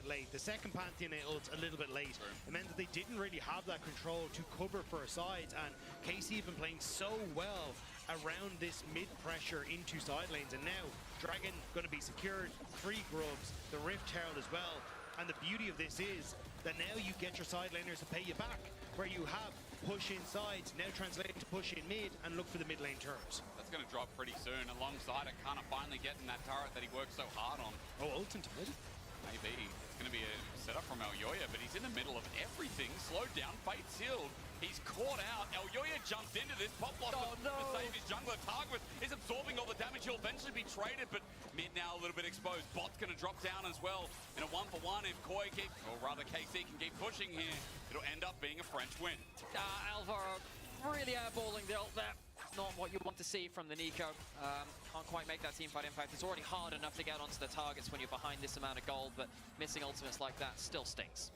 late. The second Pantheon ult a little bit late. It meant that they didn't really have that control to cover for sides, and KC have been playing so well around this mid-pressure into side lanes, and now Dragon going to be secured, 3 grubs, the Rift Herald as well. And the beauty of this is that now you get your side laners to pay you back, where you have push inside, now translating to push in mid and look for the mid lane turrets. That's going to drop pretty soon, alongside it kind of finally getting that turret that he worked so hard on. Oh, ult into mid? Maybe. It's going to be a setup from Elyoya, but he's in the middle of everything. Slowed down, fate sealed. He's caught out. Elyoya jumps into this. Pop block to save his jungler. Targwith is absorbing all the damage. He'll eventually be traded, but mid now a little bit exposed. Bot's going to drop down as well. In a 1-for-1, if Koi keep, or rather KC can keep pushing here, it'll end up being a French win. Alvaro really airballing the ult there. Not what you want to see from the Nico. Can't quite make that teamfight impact. It's already hard enough to get onto the targets when you're behind this amount of gold, but missing ultimates like that still stinks.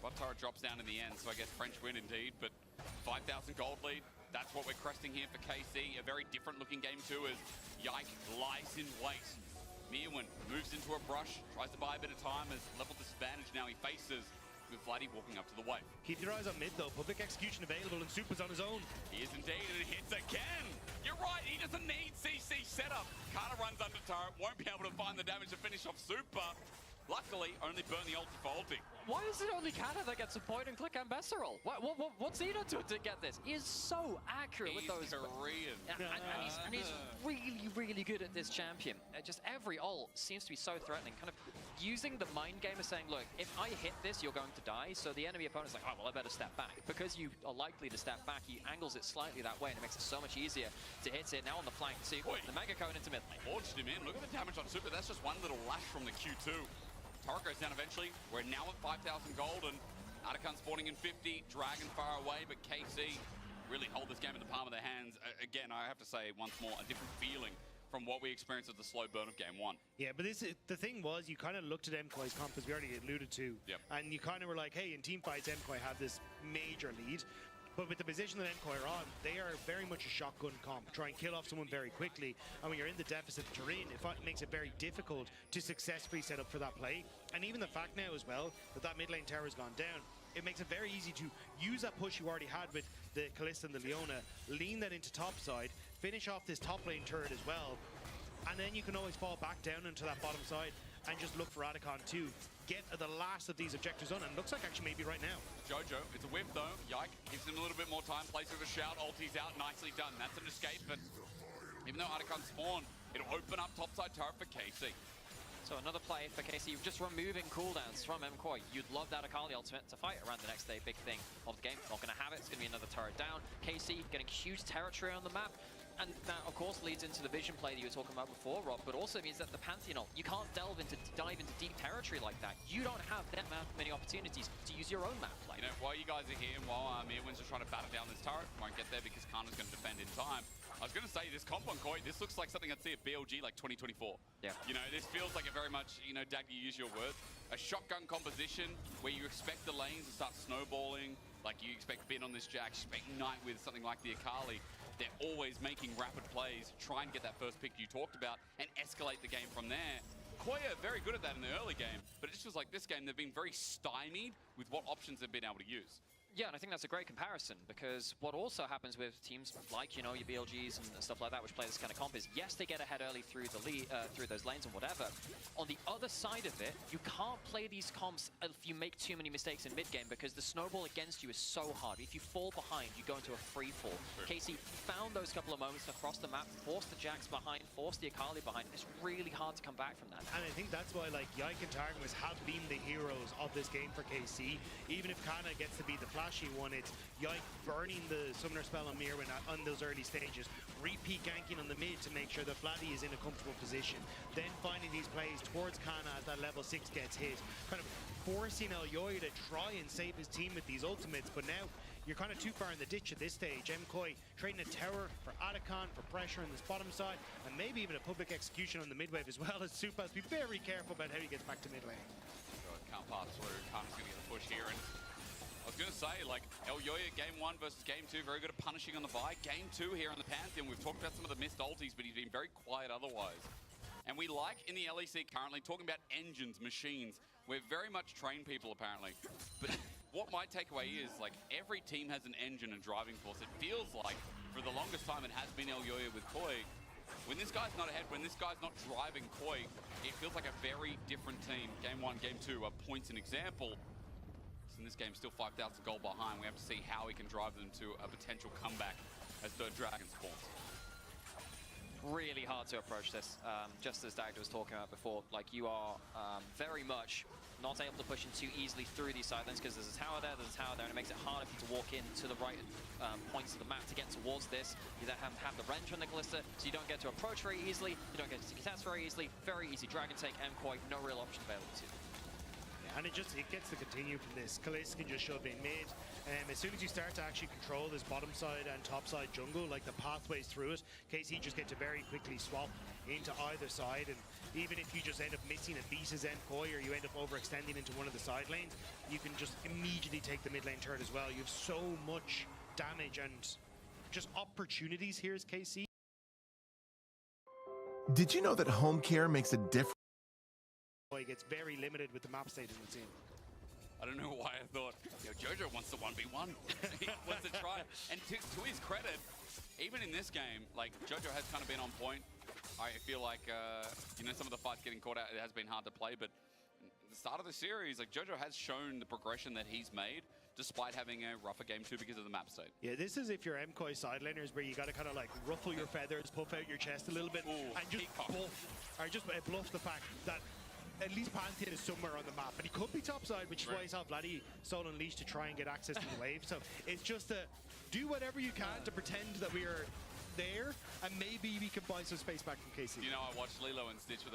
Bot turret drops down in the end, so I guess French win indeed, but 5,000 gold lead. That's what we're cresting here for KC. A very different looking game too, as Yike lies in wait. Mirwin moves into a brush, tries to buy a bit of time, as level disadvantage now he faces, with Vladdy walking up to the wave. Keep your eyes on mid though, public execution available and Super's on his own. He is indeed, and it hits again! You're right, he doesn't need CC setup. Carter runs under turret, won't be able to find the damage to finish off Super. Luckily, only burn the ulti for ulti. Why is it only Carter that gets a point and click Ambassador? What's he done to get this? He is so accurate with those. Korean. And he's really, really good at this champion. Just every ult seems to be so threatening. Kind of using the mind game of saying, look, if I hit this, you're going to die. So the enemy opponent's like, oh, well, I better step back. Because you are likely to step back, he angles it slightly that way, and it makes it so much easier to hit it. Now on the flank, see the Mega Cone into mid lane. Launched him in. Look at the damage on Super. That's just one little lash from the Q2. Turret goes down eventually. We're now at 5,000 gold, and Atakan spawning in 50. Dragon far away, but KC really hold this game in the palm of their hands. Again, I have to say once more, a different feeling from what we experienced at the slow burn of game 1. Yeah, but the thing was, you kind of looked at MKOI's comp, as we already alluded to, and you kind of were like, hey, in team fights, MKOI have this major lead. But with the position that MKOI are on, they are very much a shotgun comp. Try and kill off someone very quickly. And when you're in the deficit that you're in, it makes it very difficult to successfully set up for that play. And even the fact now as well, that mid lane tower has gone down, it makes it very easy to use that push you already had with the Kalista and the Leona, lean that into top side, finish off this top lane turret as well, and then you can always fall back down into that bottom side and just look for Atakan to get the last of these objectives on, and looks like actually maybe right now. Jojo, it's a whiff though. Yike gives him a little bit more time, plays with a shout, ulti's out, nicely done. That's an escape, but even though Atakan spawned, it'll open up topside turret for KC. So another play for KC, just removing cooldowns from MKOI. You'd love that Akali ultimate to fight around the next day. Big thing of the game. Not going to have it. It's going to be another turret down. KC getting huge territory on the map. And that, of course, leads into the vision play that you were talking about before, Rob, but also means that the Pantheon ult, you can't dive into deep territory like that. You don't have that many opportunities to use your own map play. You know, while you guys are here, and while Mirwin's just trying to batter down this turret, won't get there because Kana's going to defend in time. I was going to say, this comp on Koi, this looks like something I'd see at BLG like 2024. Yeah. You know, this feels like a very much, you know, Dag, you use your words, a shotgun composition where you expect the lanes to start snowballing, like you expect Bin on this Jack, expect Knight with something like the Akali. They're always making rapid plays, try and get that first pick you talked about, and escalate the game from there. Koi are very good at that in the early game, but it just feels like this game they've been very stymied with what options they've been able to use. Yeah, and I think that's a great comparison, because what also happens with teams like, you know, your BLGs and stuff like that, which play this kind of comp, is yes, they get ahead early through the lead, through those lanes and whatever. On the other side of it, you can't play these comps if you make too many mistakes in mid-game, because the snowball against you is so hard. If you fall behind, you go into a free fall. KC found those couple of moments across the map, forced the Jax behind, forced the Akali behind. It's really hard to come back from that. And I think that's why, like, Yike and Targamas have been the heroes of this game for KC. Even if Kana gets to be the flashy one, it's Yike burning the summoner spell on Mirwin on those early stages, repeat ganking on the mid to make sure that Vladdy is in a comfortable position, then finding these plays towards Kana as that level 6 gets hit, kind of forcing Elyoya to try and save his team with these ultimates. But now you're kind of too far in the ditch at this stage. MKOI trading a tower for Atakan for pressure on this bottom side, and maybe even a public execution on the mid wave as well, as Supas be very careful about how he gets back to mid lane. Can't pass through. Kana's going to get the push here, and I was going to say, like, Elyoya game 1 versus game 2, very good at punishing on the buy. Game 2 here on the Pantheon, we've talked about some of the missed ultis, but he's been very quiet otherwise. And we like, in the LEC currently, talking about engines, machines. We're very much trained people, apparently. But what my takeaway is, like, every team has an engine and driving force. It feels like, for the longest time, it has been Elyoya with Koi. When this guy's not ahead, when this guy's not driving Koi, it feels like a very different team. Game 1, Game 2 are points an example. In this game, still 5,000 gold behind. We have to see how he can drive them to a potential comeback as the Dragon spawns. Really hard to approach this, just as Dagda was talking about before. Like, you are very much not able to push in too easily through these side lanes because there's a tower there, and it makes it harder for you to walk into the right points of the map to get towards this. You then have the wrench on the Callista, so you don't get to approach very easily, you don't get to contest very easily. Very easy Dragon take, MKoi, no real option available to you. And it gets to continue from this. Callista can just shove in mid. As soon as you start to actually control this bottom side and top side jungle, like the pathways through it, KC just get to very quickly swap into either side. And even if you just end up missing a beat as MKoi, or you end up overextending into one of the side lanes, you can just immediately take the mid lane turret as well. You have so much damage and just opportunities here as KC. Did you know that home care makes a difference? He gets very limited with the map state in the team. I don't know why I thought, yo, Jojo wants to 1v1. He wants to try. And to his credit, even in this game, like, Jojo has kind of been on point. I feel like, you know, some of the fights getting caught out, it has been hard to play, but at the start of the series, like, Jojo has shown the progression that he's made, despite having a rougher game 2 because of the map state. Yeah, this is if you're MKoi side laners, where you got to kind of like ruffle your feathers, puff out your chest a little bit, and just bluff the fact that at least Pantheon is somewhere on the map, and he could be topside, which is why he saw Vladdy Soul Unleashed to try and get access to the wave. So it's just to do whatever you can to pretend that we are there, and maybe we can buy some space back from KC. You know, I watched Lilo and Stitch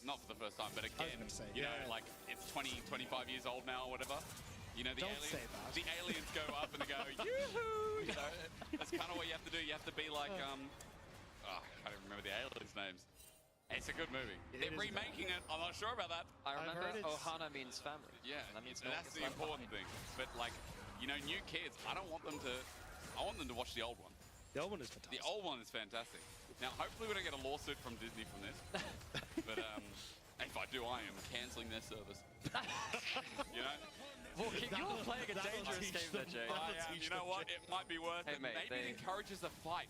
not for the first time, but again, you know, like, it's 20, 25 years old now or whatever. You know, the aliens go up and they go, yoo-hoo! You know, that's kind of what you have to do. You have to be like, I can't even remember the aliens' names. It's a good movie. They're remaking it. I'm not sure about that. I remember Ohana means family. Yeah, that means that's the important thing. But, like, you know, new kids, I want them to watch the old one. The old one is fantastic. The old one is fantastic. Now, hopefully we don't get a lawsuit from Disney from this. But if I do, I am cancelling their service. You know? Well, you're playing a dangerous game there, Jay. You know what? It might be worth it. Mate, maybe it encourages a fight.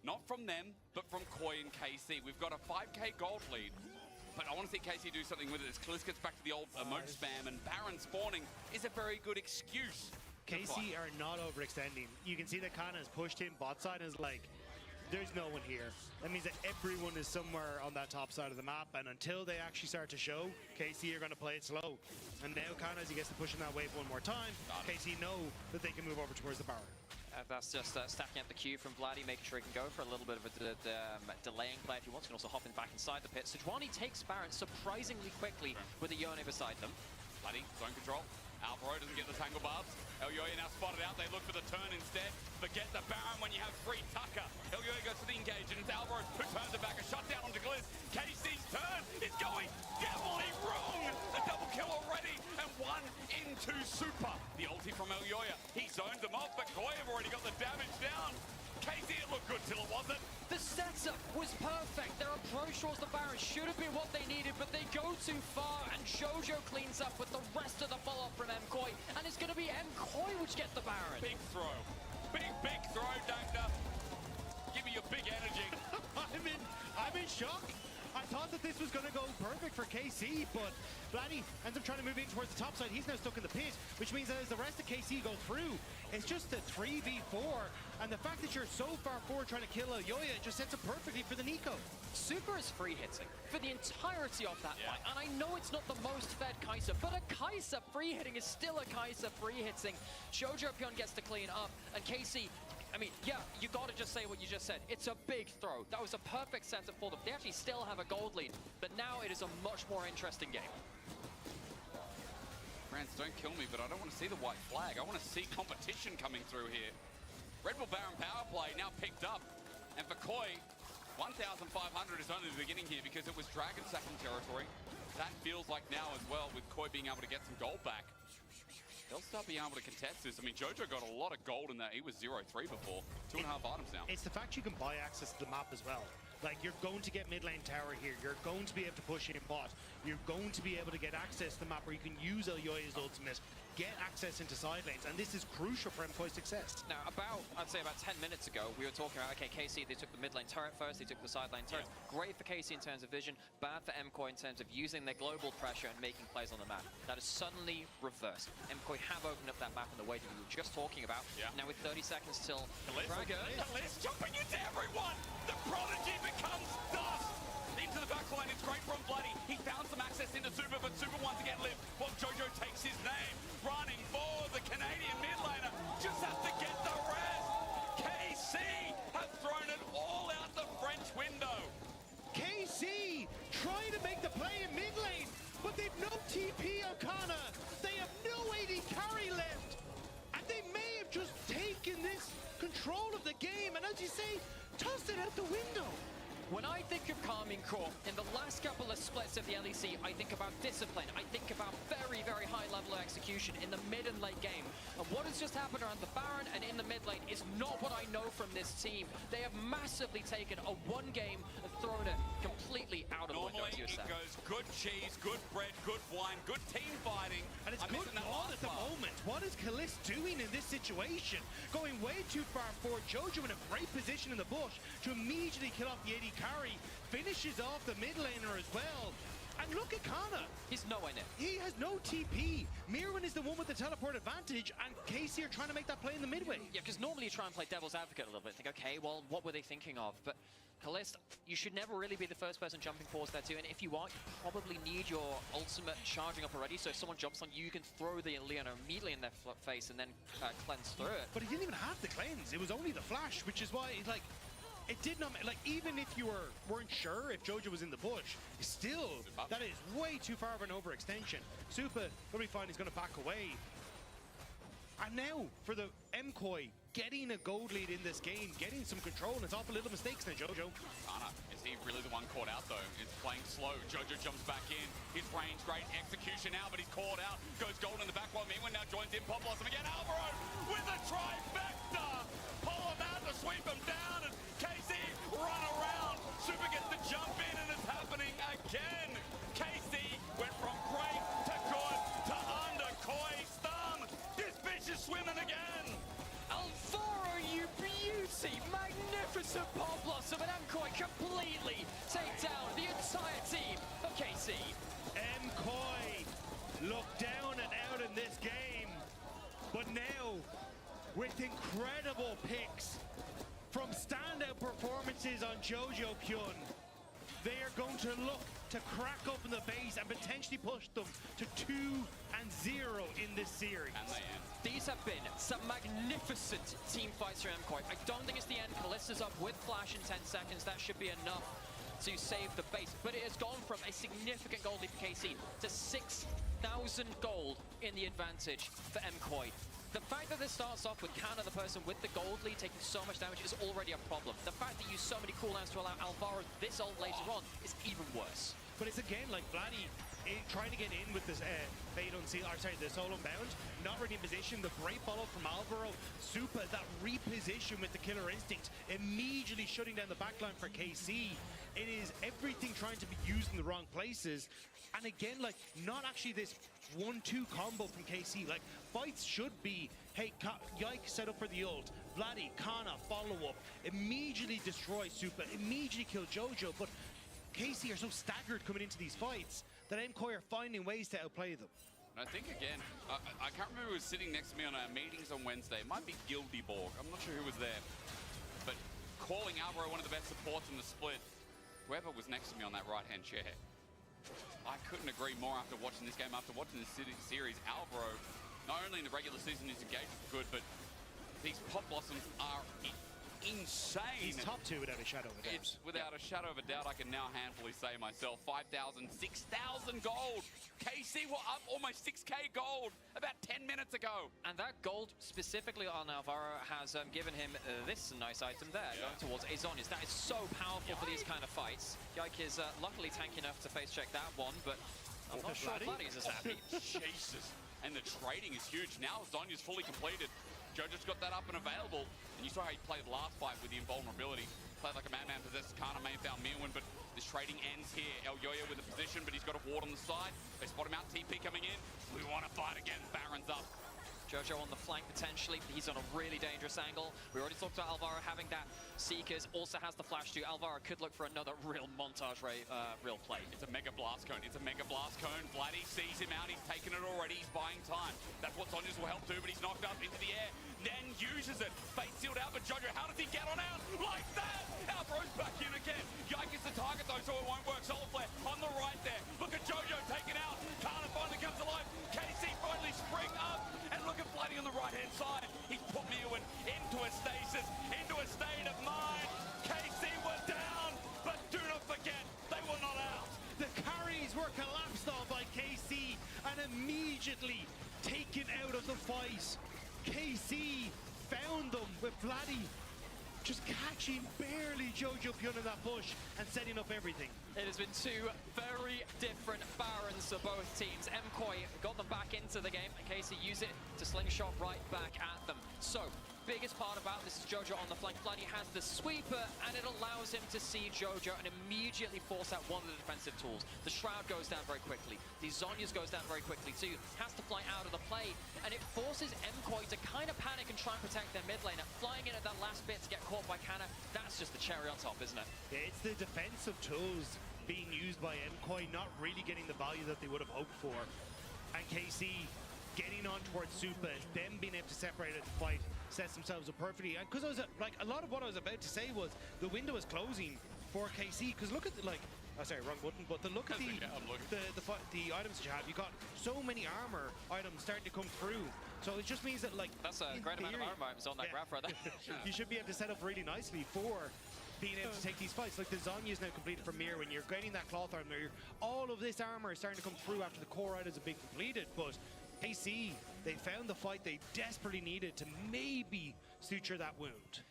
Not from them, but from Koi and KC. We've got a 5k gold lead, but I want to see KC do something with it. As Kalista gets back to the old emote spam, and Baron spawning is a very good excuse. KC are not overextending. You can see that Kana has pushed him bot side and is like, there's no one here. That means that everyone is somewhere on that top side of the map, and until they actually start to show, KC are going to play it slow. And now Kana, as he gets to push in that wave one more time, KC know that they can move over towards the Baron. That's just stacking up the Q from Vladdy, making sure he can go for a little bit of a delaying play if he wants. He can also hop in back inside the pit. Sejuani takes Baron surprisingly quickly with a Yone beside them. Vladdy, zone control. Alvaro doesn't get the tangle barbs. Elyoya now spotted out. They look for the turn instead. Forget the Baron when you have free Tucker. Elyoya goes for the engage, and it's Alvaro who turns it back. A shutdown onto Gliz. KC's turn is going devilly wrong. A double kill already, and one into super. The ulti from Elyoya. He zones them off, but Koi have already got the damage down. KC, it looked good till it wasn't. The setup was perfect. Their approach towards the Baron should have been what they needed, but they go too far, and Jojo cleans up with the rest of the follow-up from MKoi, and it's going to be MKoi which gets the Baron. Big throw. Big throw, Dagda. Give me your big energy. I'm in shock. I thought that this was going to go perfect for KC, but Vladdy ends up trying to move in towards the top side. He's now stuck in the pit, which means that as the rest of KC go through, it's just a 3v4. And the fact that you're so far forward trying to kill Elyoya, it just sets up perfectly for the Nico. Super is free hitting for the entirety of that fight. And I know it's not the most fed Kai'Sa, but a Kai'Sa free hitting is still a Kai'Sa free hitting. Jojo Pion gets to clean up, and KC, I mean, yeah, you gotta just say what you just said. It's a big throw. That was a perfect setup for them. They actually still have a gold lead, but now it is a much more interesting game. Rance, don't kill me, but I don't want to see the white flag. I want to see competition coming through here. Red Bull Baron power play now picked up, and for Koi, 1,500 is only the beginning here because it was Dragon sacking territory. That feels like now as well, with Koi being able to get some gold back. They'll start being able to contest this. I mean, Jojo got a lot of gold in that. He was 0-3 before. 2.5 items now. It's the fact you can buy access to the map as well. Like, you're going to get mid lane tower here. You're going to be able to push in bot. You're going to be able to get access to the map where you can use Elyoya's ultimate, get access into side lanes, and this is crucial for MKOI's success. Now, I'd say about 10 minutes ago, we were talking about, okay, KC, they took the mid lane turret first, they took the side lane turret. Yeah. Great for KC in terms of vision, bad for MKOI in terms of using their global pressure and making plays on the map. That is suddenly reversed. MKOI have opened up that map in the way that we were just talking about. Yeah. Now with 30 seconds till Dragon. Kalist jumping into everyone! The Prodigy becomes dust! Into the backline, it's great from Bloody. He found some access into Super, but Super once again lived while Jojo takes his name. Running for the Canadian mid laner. Just has to get the rest. KC have thrown it all out the French window. KC trying to make the play in mid lane, but they've no TP on Kana. They have no AD carry left. And they may have just taken this control of the game, and as you say, tossed it out the window. When I think of Karmine Corp, in the last couple of splits of the LEC, I think about discipline. I think about very, very high level of execution in the mid and late game. And what has just happened around the Baron and in the mid lane is not what I know from this team. They have massively taken a one game and thrown it completely out of the window. Normally it goes good cheese, good bread, good wine, good team fighting. And it's good all at the moment. What is Kalist doing in this situation? Going way too far forward. Jojo in a great position in the bush to immediately kill off the AD carry, finishes off the mid laner as well. And look at Kana. He's nowhere near. He has no TP. Mirwin is the one with the teleport advantage, and KC are trying to make that play in the midway. Yeah, because normally you try and play devil's advocate a little bit. Think, okay, well, what were they thinking of? But Kalist, you should never really be the first person jumping forwards there too, and if you are, you probably need your ultimate charging up already, so if someone jumps on you, you can throw the Leona immediately in their face and then cleanse through it. But he didn't even have the cleanse. It was only the flash, which is why, like, it did not, like, even if you weren't sure if Jojo was in the bush, still, that is way too far of an overextension. Supa, what we find, is going to back away. And now, for the MKOI, getting a gold lead in this game, getting some control, and it's off a little mistakes now, Jojo. Kana, is he really the one caught out, though? It's playing slow. Jojo jumps back in. His range, great execution now, but he's caught out. Goes gold in the back while Mirwin now joins in. Pop Blossom again. Alvaro with a trifecta. Pull him out to sweep him down, and KC run around. Super gets the jump in, and it's happening again. KC went from great to good to under Koi's thumb. This bitch is swimming again. Alvaro, you beauty! Magnificent Pop Blossom, and MKOI completely take down the entire team of KC. MKOI look down and out in this game, but now with incredible picks from standout performances on Jojo Pyun, they are going to look to crack open the base and potentially push them to 2-0 in this series. And they end. These have been some magnificent team fights from MKOI. I don't think it's the end. Kalista's up with flash in 10 seconds. That should be enough to save the base. But it has gone from a significant gold lead for KC to 6,000 gold in the advantage for MKOI. The fact that this starts off with Kana, the person with the gold lead, taking so much damage is already a problem. The fact that you use so many cooldowns to allow Alvaro this ult later on is even worse. But it's again like Vladdy trying to get in with this Fade Unseal, or sorry, the Soul Unbound, not really in position. The great follow from Alvaro. Supa, that reposition with the Killer Instinct, immediately shutting down the backline for KC. It is everything trying to be used in the wrong places. And again, like, not actually this 1-2 combo from KC. Like, fights should be, hey, Yike set up for the ult. Vladdy, Kana, follow up. Immediately destroy Supa. Immediately kill Jojo. But KC are so staggered coming into these fights that MKOI are finding ways to outplay them. And I think, again, I can't remember who was sitting next to me on our meetings on Wednesday. It might be Gildyborg. I'm not sure who was there. But calling Alvaro one of the best supports in the split, whoever was next to me on that right-hand chair, I couldn't agree more after watching this game, after watching this series. Alvaro, not only in the regular season, his engagement is good, but these Pop Blossoms are insane. He's top 2 without a shadow of a doubt. It's without a shadow of a doubt, I can now handfully say myself. 5,000, 6,000 gold. KC were up almost 6k gold about 10 minutes ago. And that gold specifically on Alvaro has given him this nice item there, going towards Azonius. That is so powerful for these kind of fights. Yike is luckily tanky enough to face check that one, but I'm not sure Vladdy is as happy. Jesus. And the trading is huge. Now Zonia's fully completed. Jojo's got that up and available. And you saw how he played last fight with the invulnerability. played like a madman, possessed Kana, main found Mirwin, but this trading ends here. Elyoya with a position, but he's got a ward on the side. They spot him out, TP coming in. We want to fight again, Baron's up. Jojo on the flank potentially, but he's on a really dangerous angle. We already talked about Alvaro having that Seekers, also has the flash too. Alvaro could look for another real montage, real play. It's a mega blast cone, it's a mega blast cone. Vladdy sees him out, he's taken it already, he's buying time. That's what Sonya's will help do, but he's knocked up into the air, then uses it. Fate sealed out, but Jojo, how does he get on out? Like that! Alvaro's back in again. Yike is the target though, so it won't work. Solar Flare on the right there. Look at Jojo taken out. Kana finally comes alive. KC finally spring up. And look at Vladdy on the right-hand side. He's put Mirwin into a stasis, into a state of mind. KC were down, but do not forget, they were not out. The carries were collapsed on by KC and immediately taken out of the fight. KC found them with Vladdy just catching barely Jojo Pyun in that bush and setting up everything. It has been two very different Barons for both teams. MKOI got them back into the game, and Casey used it to slingshot right back at them. So, biggest part about this is Jojo on the flank. Vladdy has the sweeper, and it allows him to see Jojo and immediately force out one of the defensive tools. The Shroud goes down very quickly. The Zhonya's goes down very quickly too. Has to fly out of the play, and it forces MKOI to kind of panic and try and protect their mid laner. Flying in at that last bit to get caught by Kana, that's just the cherry on top, isn't it? Yeah, it's the defensive tools being used by MKOI, not really getting the value that they would have hoped for. And KC getting on towards Supa and them being able to separate at the fight sets themselves up perfectly. And because I was like, a lot of what I was about to say was the window is closing for KC. Because look at the, oh sorry, wrong button. But the look at the items that you have. You got so many armor items starting to come through. So it just means that that's a great amount of armor items on that graph right there. You should be able to set up really nicely for being able to take these fights. Like the Zonya is now completed for Mir. When you're getting that cloth armor, all of this armor is starting to come through after the core items have been completed. But KC, they found the fight they desperately needed to maybe suture that wound.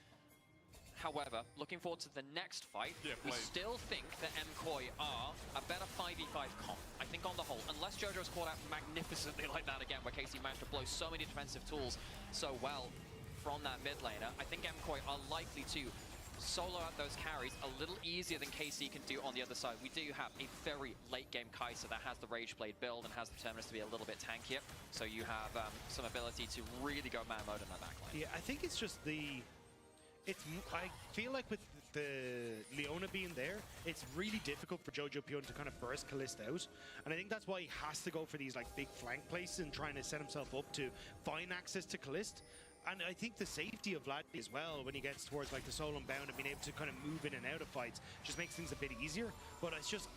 However, looking forward to the next fight, we still think that MKOI are a better 5v5 comp. I think on the whole, unless Jojo's caught out magnificently like that again, where KC managed to blow so many defensive tools so well from that mid laner, I think MKOI are likely to solo out those carries a little easier than KC can do on the other side. We do have a very late game Kai'Sa that has the Rage Blade build and has the Terminus to be a little bit tankier. So you have some ability to really go man mode in that backline. Yeah, I think it's just I feel like with the Leona being there, it's really difficult for Jojo Pyun to kind of burst Kalista out. And I think that's why he has to go for these like big flank places and trying to set himself up to find access to Kalista. And I think the safety of Vladdy as well, when he gets towards like the soul unbound and being able to kind of move in and out of fights, just makes things a bit easier. But it's just,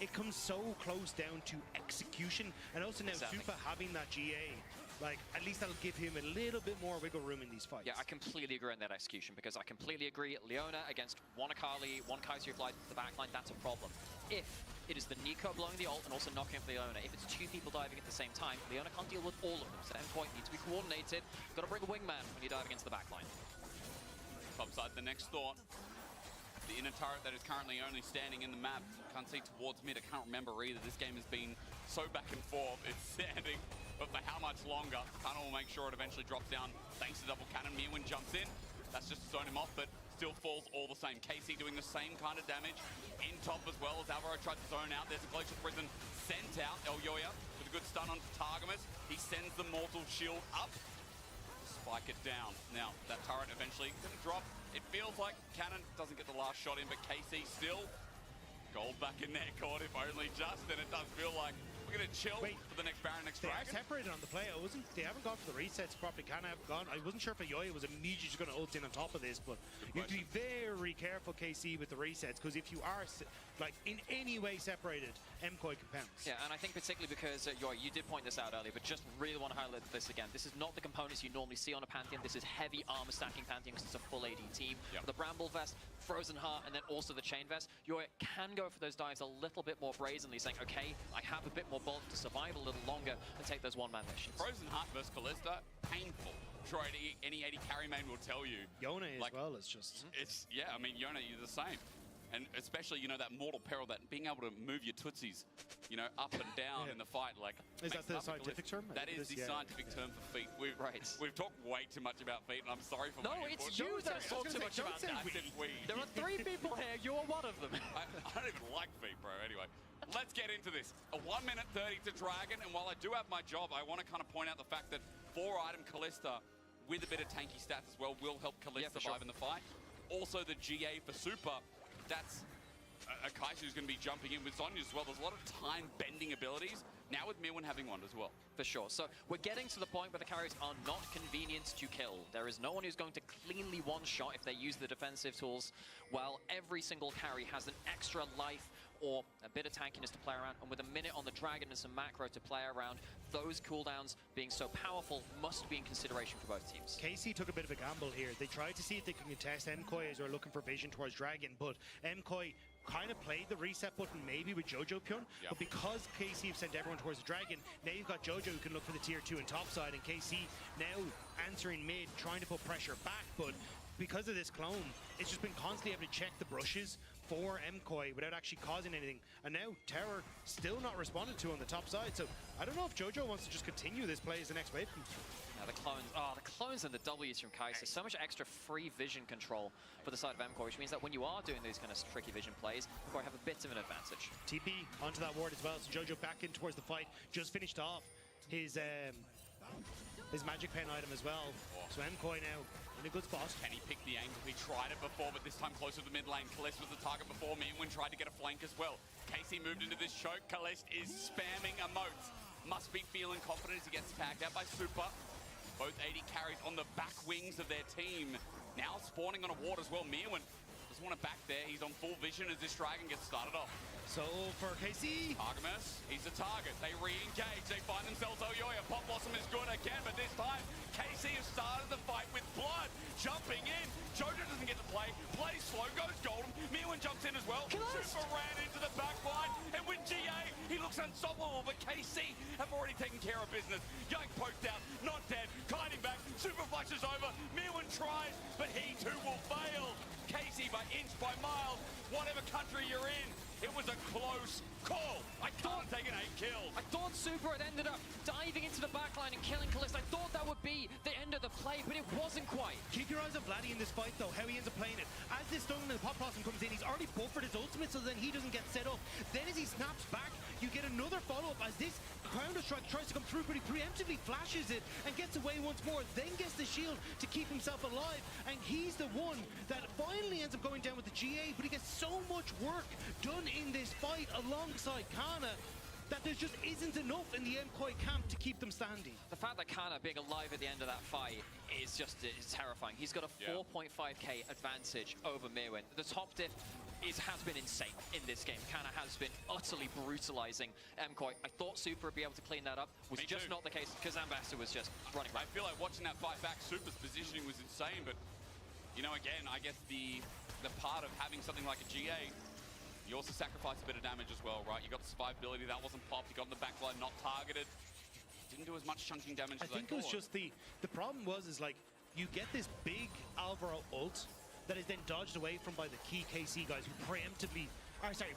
it comes so close down to execution. And also now Supa having that GA, like at least that'll give him a little bit more wiggle room in these fights. Yeah, I completely agree on that execution, because I completely agree. Leona against one Akali, one Kai'Sa who flies to the backline, that's a problem. If it is the Nico blowing the ult and also knocking up Leona, if it's two people diving at the same time, Leona can't deal with all of them. So endpoint needs to be coordinated. Got to bring a wingman when you're diving into the backline. Topside, the next thought. The inner turret that is currently only standing in the map. Can't see towards mid. I can't remember either. This game has been so back and forth. It's standing, but for how much longer? Kana will make sure it eventually drops down thanks to double cannon. Mirwin jumps in. That's just to zone him off, but still falls all the same. KC doing the same kind of damage in top as well as Alvaro tried to zone out. There's a Glacial Prison sent out. Elyoya with a good stun on Targamas. He sends the Mortal Shield up. Spike it down. Now, that turret eventually going to drop. It feels like Cannon doesn't get the last shot in, but KC still gold back in their court, if only just, and it does feel like we're going to chill for the next Baron, next Dragon. They are separated on the play. They haven't gone for the resets properly. Cannon haven't gone. I wasn't sure if Elyoya was immediately just going to ult in on top of this, but you have to be very careful, KC, with the resets, because if you are like in any way separated, MKOI can pounce. Yeah, and I think particularly because, you did point this out earlier, but just really want to highlight this again. This is not the components you normally see on a Pantheon. This is heavy armor stacking Pantheon because it's a full AD team. Yep. The Bramble Vest, Frozen Heart, and then also the Chain Vest. Yoya can go for those dives a little bit more brazenly, saying, okay, I have a bit more bulk to survive a little longer and take those one-man missions. Frozen Heart versus Kalista, painful. Sure, any AD carry main will tell you. Yone as well is just... Yeah, I mean, Yone, you're the same. And especially, you know, that mortal peril, that being able to move your tootsies, you know, up and down in the fight. Like, is that the scientific term? That is the scientific term for feet. We've talked way too much about feet, and I'm sorry for my input. No, it's you that talk too much about that. There are 3 people here. You are one of them. I don't even like feet, bro. Anyway, let's get into this. A 1 minute 30 to Dragon, and while I do have my job, I want to kind of point out the fact that 4-item Kalista with a bit of tanky stats as well will help Kalista survive in the fight. Also, the GA for Super, that's a Kai'Sa who's going to be jumping in with Zhonya as well. There's a lot of time-bending abilities. Now with Mirwin having one as well. For sure. So we're getting to the point where the carries are not convenient to kill. There is no one who's going to cleanly one-shot if they use the defensive tools, while every single carry has an extra life or a bit of tankiness to play around. And with a minute on the Dragon and some macro to play around, those cooldowns being so powerful must be in consideration for both teams. KC took a bit of a gamble here. They tried to see if they can contest MKOI as they're looking for vision towards Dragon, but MKOI kind of played the reset button maybe with Jojo Pyun, but because KC have sent everyone towards the Dragon, now you've got Jojo who can look for the tier 2 and top side, and KC now answering mid, trying to put pressure back, but because of this clone, it's just been constantly able to check the brushes for MKOI without actually causing anything. And now Terror still not responded to on the top side, so I don't know if Jojo wants to just continue this play as the next wave. Now the clones and the W's from Kai'Sa, so much extra free vision control for the side of MKOI, which means that when you are doing these kind of tricky vision plays, MKOI have a bit of an advantage. TP onto that ward as well, so Jojo back in towards the fight, just finished off his magic pen item as well. So MKOI now in a good spot. Can he pick the angle? He tried it before, but this time closer to the mid lane. Kalist was the target before. Mirwin tried to get a flank as well. KC moved into this choke. Kalist is spamming emotes. Must be feeling confident as he gets tagged out by Super. Both 80 carries on the back wings of their team. Now spawning on a ward as well. Mirwin doesn't want to back there. He's on full vision as this Dragon gets started off. So for KC, Artemis, he's the target. They re-engage. They find themselves Oyoya. Pop Blossom is good again, but this time KC has started the fight with blood. Jumping in. Jojo doesn't get to play. Plays slow, goes golden. Mirwin jumps in as well. Super ran into the back line. And with GA, he looks unstoppable. But KC have already taken care of business. Young poked out, not dead. Kiting back. Super flashes over. Mirwin tries, but he too will fail. KC by inch, by mile, whatever country you're in. It was a close call. I can't take an 8 kill. I thought Super had ended up diving into the backline and killing Kalista. I thought that would be the end of the play, but it wasn't quite. Keep your eyes on Vladdy in this fight, though, how he ends up playing it. As this stun and the Pop Blossom comes in, he's already buffered his ultimate, so then he doesn't get set up. Then as he snaps back, you get another follow-up as this Counter-Strike tries to come through, but he preemptively flashes it and gets away once more, then gets the shield to keep himself alive, and he's the one that finally ends up going down with the GA, but he gets so much work done in this fight alongside Kana that there just isn't enough in the MKOI camp to keep them standing. The fact that Kana being alive at the end of that fight is just terrifying. He's got a 4.5k advantage over Mirwin. The top diff has been insane in this game. Kana has been utterly brutalizing MKOI. I thought Super would be able to clean that up. Was just not the case because Ambassador was just running around. I feel like watching that fight back, Super's positioning was insane, but you know, again, I guess the part of having something like a GA, you also sacrifice a bit of damage as well, right? You got the survivability, that wasn't popped. You got in the backline, not targeted. Didn't do as much chunking damage as I thought. I think it was just the problem was like you get this big Alvaro ult that is then dodged away from by the key KC guys who preemptively,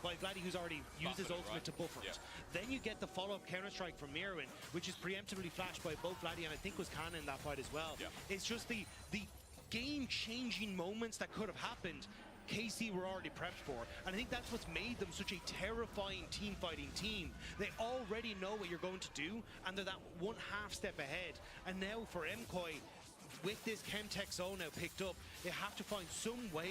by Vladdy who's already used his ultimate to buffer it. Then you get the follow-up Counter-Strike from Mirwin, which is preemptively flashed by both Vladdy and I think was Kana in that fight as well. It's just the game-changing moments that could have happened KC were already prepped for, and I think that's what's made them such a terrifying team-fighting team. They already know what you're going to do, and they're that one half step ahead. And now for MKOI, with this Chemtech zone now picked up, they have to find some way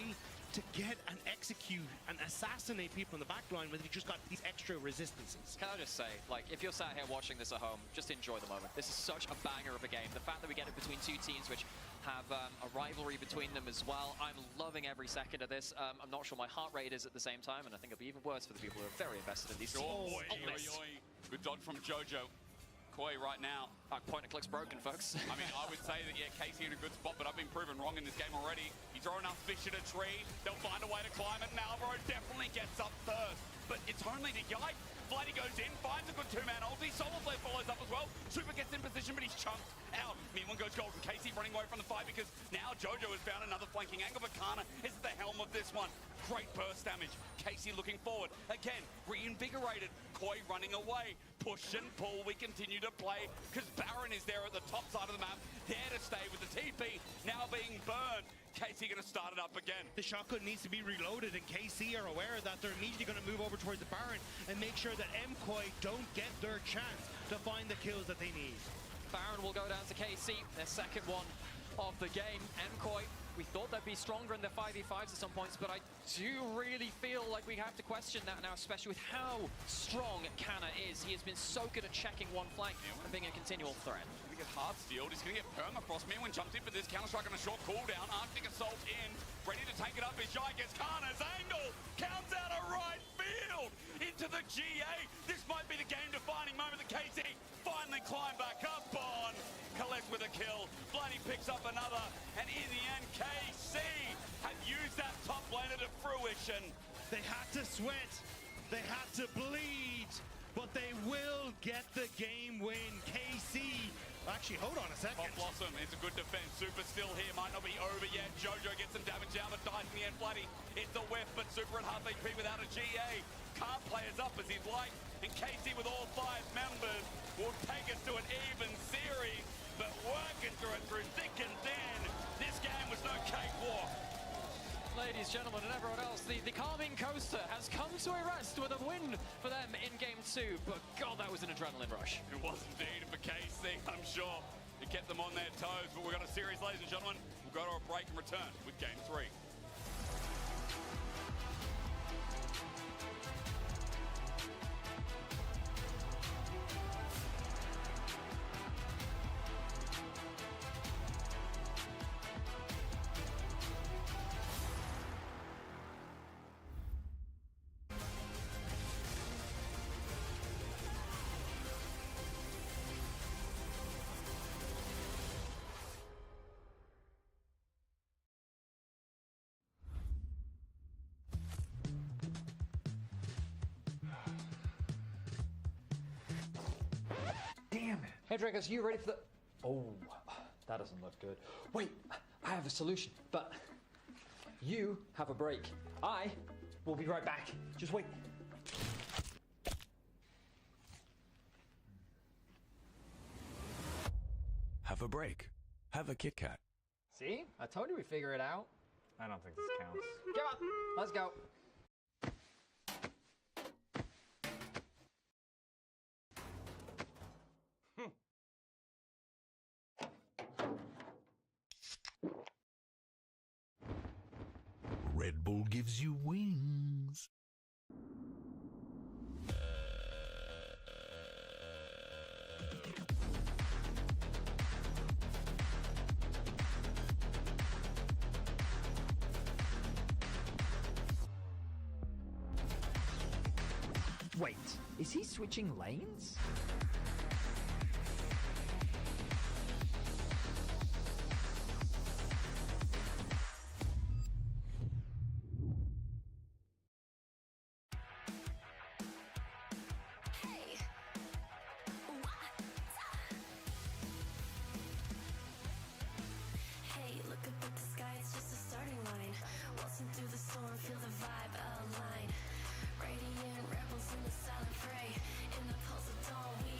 to get and execute and assassinate people in the back line when they just got these extra resistances. Can I just say, like, if you're sat here watching this at home, just enjoy the moment. This is such a banger of a game. The fact that we get it between two teams which have a rivalry between them as well. I'm loving every second of this. I'm not sure my heart rate is at the same time, and I think it'll be even worse for the people who are very invested in these teams. Good dodge from Jojo. Koi right now. Point and click's broken, folks. I mean, I would say that, yeah, KC in a good spot, but I've been proven wrong in this game already. You throw enough fish at a tree, they'll find a way to climb it, and Alvaro definitely gets up first. But it's only to Yike. Vladdy goes in, finds a good two-man ulti. Solar Flare follows up as well. Super gets in position, but he's chunked. out. Min1 goes golden. Casey running away from the fight because now Jojo has found another flanking angle, but Kana is at the helm of this one. Great burst damage. Casey looking forward. Again, reinvigorated. Koi running away. Push and pull. We continue to play because Baron is there at the top side of the map, there to stay with the TP, now being burned. KC going to start it up again. The shotgun needs to be reloaded, and KC are aware that they're immediately going to move over towards the Baron and make sure that MKOI don't get their chance to find the kills that they need. Baron will go down to KC, their second one of the game. MKOI, we thought they'd be stronger in their 5v5s at some points, but I do really feel like we have to question that now, especially with how strong Kana is. He has been so good at checking one flank and being a continual threat. He's going to get hard steeled. He's going to get permafrost. Min1 jumps in for this. Counter-Strike on a short cooldown. Arctic Assault in. Ready to take it up. His giant gets Kana's angle. Counts out a right field into the GA. This might be the game-defining moment that KC finally climb back up on. Collect with a kill. Bloody picks up another. And in the end, KC have used that top laner to fruition. They had to sweat. They had to bleed. But they will get the game win. KC. Actually, hold on a second. Blossom, it's a good defense. Super still here, might not be over yet. Jojo gets some damage down, but dies in the end. Bloody, it's a whiff, but Super at half HP without a GA. Can't play as up as he'd like. And KC with all 5 members will take us to an even series. But working through it through thick and thin. This game was no cakewalk. Ladies, gentlemen, and everyone else, the calming coaster has come to a rest with a win for them in Game 2. But God, that was an adrenaline rush. It was indeed for KC, I'm sure. It kept them on their toes, but we've got a series, ladies and gentlemen. We'll go to a break and return with Game 3. Hey Dragos, you ready for the... Oh, that doesn't look good. Wait, I have a solution, but you have a break. I will be right back. Just wait. Have a break. Have a Kit Kat. See? I told you we'd figure it out. I don't think this counts. Come on, let's go. Red Bull gives you wings. Wait, is he switching lanes? Radiant rebels in the silent fray. In the pulse of dawn, we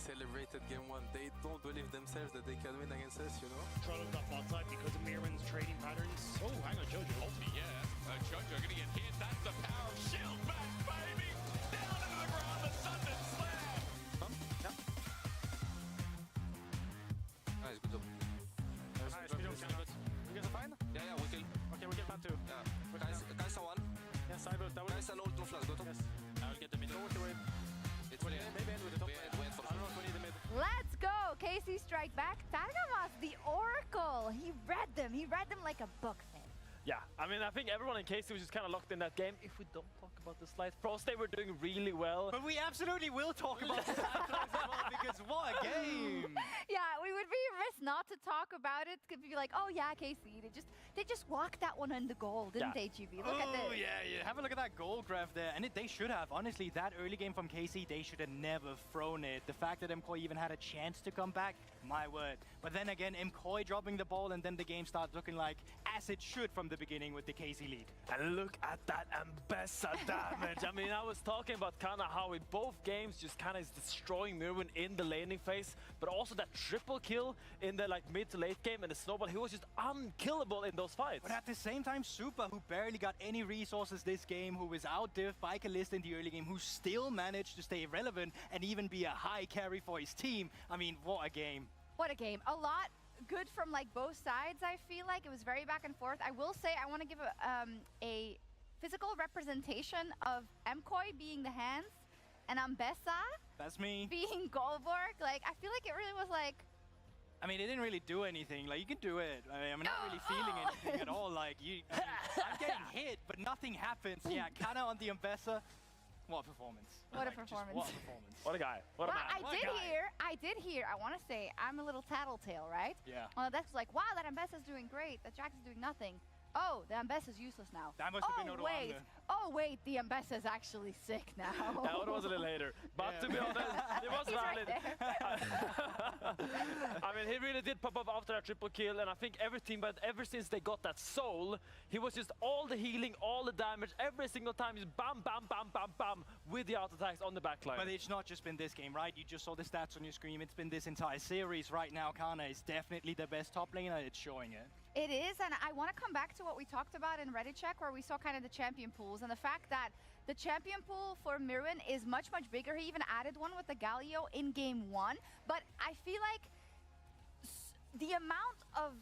celebrated game 1. They don't believe themselves that they can win against us, you know? Trollo got bot side because of Mirman's trading patterns. Oh, hang on, Jojo. Ulti, yeah. Jojo gonna get hit. That's the power of shield bash, baby! Down into the ground, the Thunder Slam! Yeah. Nice, good job. Nice, good job. You guys are fine? Yeah, we kill. Okay, we get that too. Yeah. Guys are one. Yes, I will. Guys are ult, no flash, go top. Yes. I will get the mid. Go with the wave. It's clear. Maybe end with the top. Wait for I don't know if we need the mid. Let's go! KC strike back. Targamas, the Oracle. He read them. He read them like a book, man. Yeah, I mean, I think everyone in KC was just kind of locked in that game. If we don't talk about the slides, Frost, they were doing really well. But we absolutely will talk about the slides as well, because what a game! Yeah, we would be remiss not to talk about it. Could be like, oh yeah, KC. They just walked that one in the goal, didn't they, GB? Look at this. Oh yeah. Have a look at that goal graph there, and they should have. Honestly, that early game from KC, they should have never thrown it. The fact that MKOI even had a chance to come back, my word. But then again, MKOI dropping the ball, and then the game starts looking like as it should from the beginning with the KC lead. And look at that Ambessa damage. I mean, I was talking about kind of how in both games just kind of is destroying Mirwin in the laning phase, but also that triple kill in the mid to late game and the snowball, he was just unkillable in those fights. But at the same time, Super, who barely got any resources this game, who was out-diff by Kalista in the early game, who still managed to stay relevant and even be a high carry for his team. I mean, what a game. What a game. A lot good from both sides, I feel like. It was very back and forth. I will say I want to give a physical representation of MKOI being the hands and Ambessa That's me. being Goldborg. I feel like it really was I mean, it didn't really do anything. You can do it. I mean, I'm not really feeling anything at all. I'm getting hit, but nothing happens. Yeah, Kana on the Ambessa. What a performance. What a performance. What a performance. What a guy. What a man. I did hear, I want to say, I'm a little tattletale, right? Yeah. Well, that's like, wow, that Ambessa's doing great. That Jax is doing nothing. Oh, the Ambessa's useless now. That must have been wait. Oh, wait, the Ambessa's actually sick now. That one was a little later. But to be honest, it was valid. I mean, he really did pop up after that triple kill, and I think every team, but ever since they got that soul, he was just all the healing, all the damage, every single time, just bam, bam, bam, bam, bam, with the auto attacks on the backline. But it's not just been this game, right? You just saw the stats on your screen. It's been this entire series right now. Kana is definitely the best top laner, and it's showing it. It is, and I want to come back to what we talked about in Reddit check, where we saw kind of the champion pools, and the fact that the champion pool for Mirwin is much, much bigger. He even added one with the Galio in game 1, but I feel like the amount of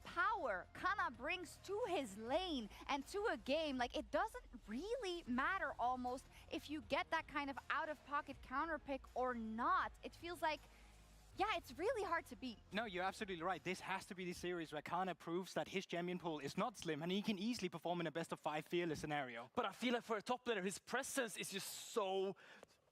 power Kana brings to his lane and to a game, it doesn't really matter almost if you get that kind of out-of-pocket counter pick or not. It feels like, yeah, it's really hard to beat. No, you're absolutely right. This has to be the series where Kana proves that his champion pool is not slim and he can easily perform in a best-of-5 fearless scenario. But I feel like for a top laner, his presence is just so...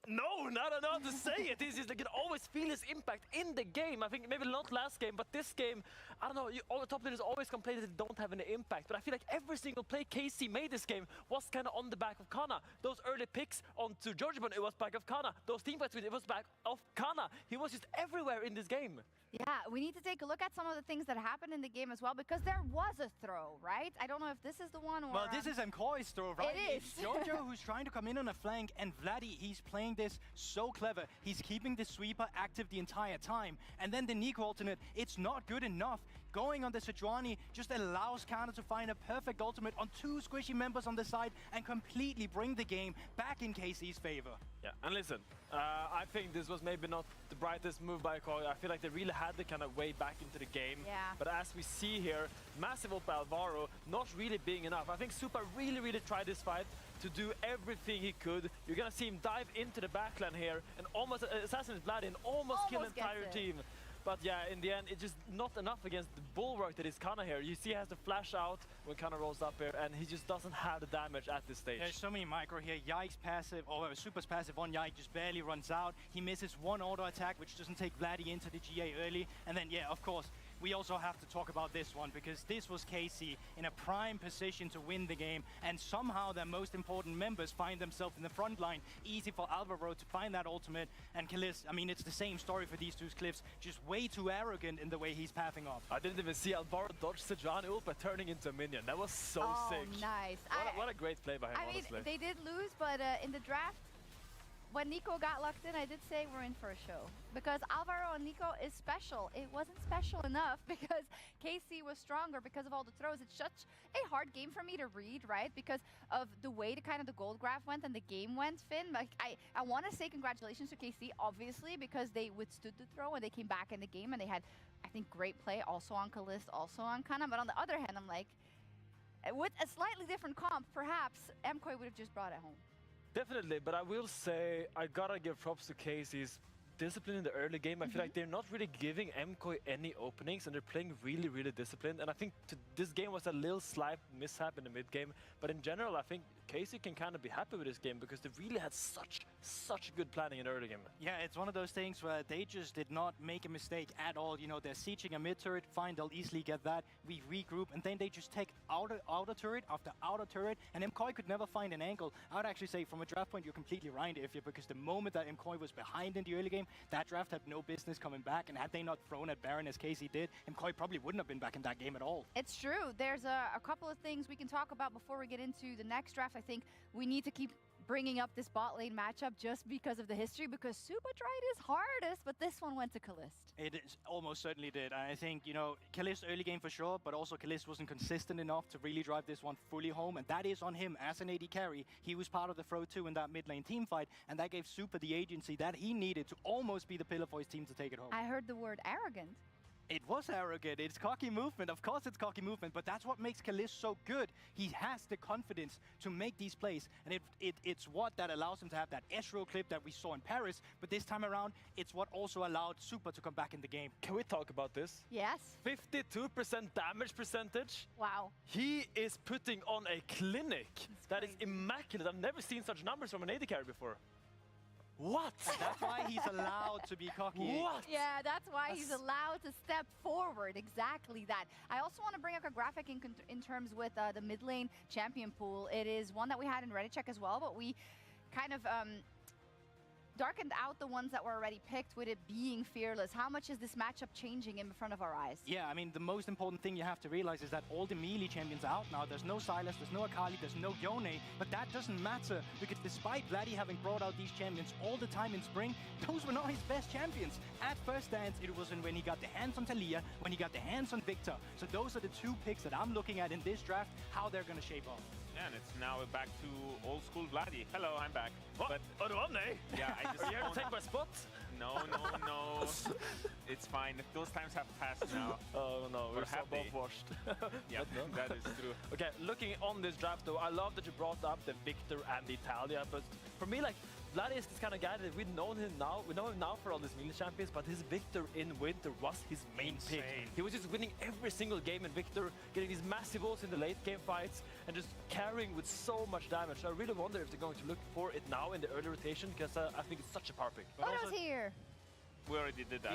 No, I don't know how to say it. It's just, you can always feel his impact in the game. I think maybe not last game, but this game, I don't know, all the top laners always complain that they don't have any impact. But I feel like every single play KC made this game was kind of on the back of Kana. Those early picks onto Georgian, it was back of Kana. Those teamfights with it was back of Kana. He was just everywhere in this game. Yeah, we need to take a look at some of the things that happened in the game as well, because there was a throw, right? I don't know if this is the one or... Well, this is MKOI's throw, right? It is. It's Jojo who's trying to come in on a flank, and Vladdy, he's playing this so clever. He's keeping the sweeper active the entire time. And then the Nico alternate, it's not good enough. Going on the Sejuani just allows Kana to find a perfect ultimate on 2 squishy members on the side and completely bring the game back in KC's favor. Yeah, and listen, I think this was maybe not the brightest move by KOI. I feel like they really had the kind of way back into the game. Yeah. But as we see here, massive ult by Alvaro, not really being enough. I think Super really tried this fight to do everything he could. You're gonna see him dive into the backline here and almost assassinate Vladdy and almost kill the entire team. But yeah, in the end, it's just not enough against the bulwark that is Kana here. You see he has to flash out when Kana rolls up here, and he just doesn't have the damage at this stage. There's so many micro here. Yike's passive, or Super's passive on Yike just barely runs out. He misses one auto attack, which doesn't take Vladdy into the GA early. And then, yeah, of course, we also have to talk about this one, because this was KC in a prime position to win the game, and somehow their most important members find themselves in the front line. Easy for Alvaro to find that ultimate, and Kalista, I mean, it's the same story for these two Cliffs, just way too arrogant in the way he's pathing up. I didn't even see Alvaro dodge Sejuani ult by turning into a minion. That was so sick. Nice. What a great play by him, honestly. I mean, they did lose, but in the draft, when Nico got locked in, I did say we're in for a show. Because Alvaro and Nico is special. It wasn't special enough because KC was stronger because of all the throws. It's such a hard game for me to read, right? Because of the way the gold graph went and the game went, Finn. Like, I want to say congratulations to KC, obviously, because they withstood the throw and they came back in the game and they had, I think, great play also on Kalist, also on Kana. But on the other hand, I'm like, with a slightly different comp, perhaps MKOI would have just brought it home. Definitely, but I will say I gotta give props to Casey's discipline in the early game. I feel like they're not really giving MKOI any openings and they're playing really, really disciplined. And I think this game was a little slight mishap in the mid game. But in general, I think Casey can kind of be happy with this game because they really had such good planning in the early game. Yeah, it's one of those things where they just did not make a mistake at all. You know, they're sieging a mid turret, fine, they'll easily get that. We regroup, and then they just take outer turret after outer turret, and MKOI could never find an angle. I would actually say from a draft point, you're completely right, Ifya, because the moment that MKOI was behind in the early game, that draft had no business coming back, and had they not thrown at Baron as Casey did, MKOI probably wouldn't have been back in that game at all. It's true. There's a couple of things we can talk about before we get into the next draft. I think we need to keep bringing up this bot lane matchup just because of the history, because Suba tried his hardest, but this one went to Kalist. It almost certainly did. I think, you know, Kalist early game for sure, but also Kalist wasn't consistent enough to really drive this one fully home, and that is on him as an AD carry. He was part of the throw too in that mid lane team fight, and that gave Super the agency that he needed to almost be the pillar for his team to take it home. I heard the word arrogant. It was arrogant. It's cocky movement. Of course it's cocky movement, but that's what makes Kalist so good. He has the confidence to make these plays, and it's what that allows him to have that Ezreal clip that we saw in Paris, but this time around, it's what also allowed Super to come back in the game. Can we talk about this? Yes. 52% damage percentage. Wow. He is putting on a clinic. That is immaculate. I've never seen such numbers from an AD carry before. What? That's why he's allowed to be cocky. What? Yeah, that's why he's allowed to step forward. Exactly that. I also want to bring up a graphic in terms with the mid lane champion pool. It is one that we had in Reddit check as well, but we kind of darkened out the ones that were already picked with it being fearless. How much is this matchup changing in front of our eyes? Yeah, I mean, the most important thing you have to realize is that all the melee champions are out now. There's no Sylas, there's no Akali, there's no Yone, but that doesn't matter because despite Vladdy having brought out these champions all the time in spring, those were not his best champions. At first stance, it was when he got the hands on Taliyah, when he got the hands on Victor. So those are the two picks that I'm looking at in this draft, how they're going to shape up. Yeah, and it's now back to old school Vladdy. Hello, I'm back. What? But yeah, I just Are you here to take my spot? No. It's fine. Those times have passed now. Oh no, we're so happy. both washed. Yeah, that is true. Okay, looking on this draft though, I love that you brought up the Victor and the Italia, but for me, like, Vladdy is this kind of guy that we've known him now. We know him now for all these melee champions, but his Victor in Winter was his main pick. He was just winning every single game in Victor, getting these massive ults in the late game fights, and just carrying with so much damage. So I really wonder if they're going to look for it now in the early rotation, because I think it's such a power pick. Odo's here. We already did that.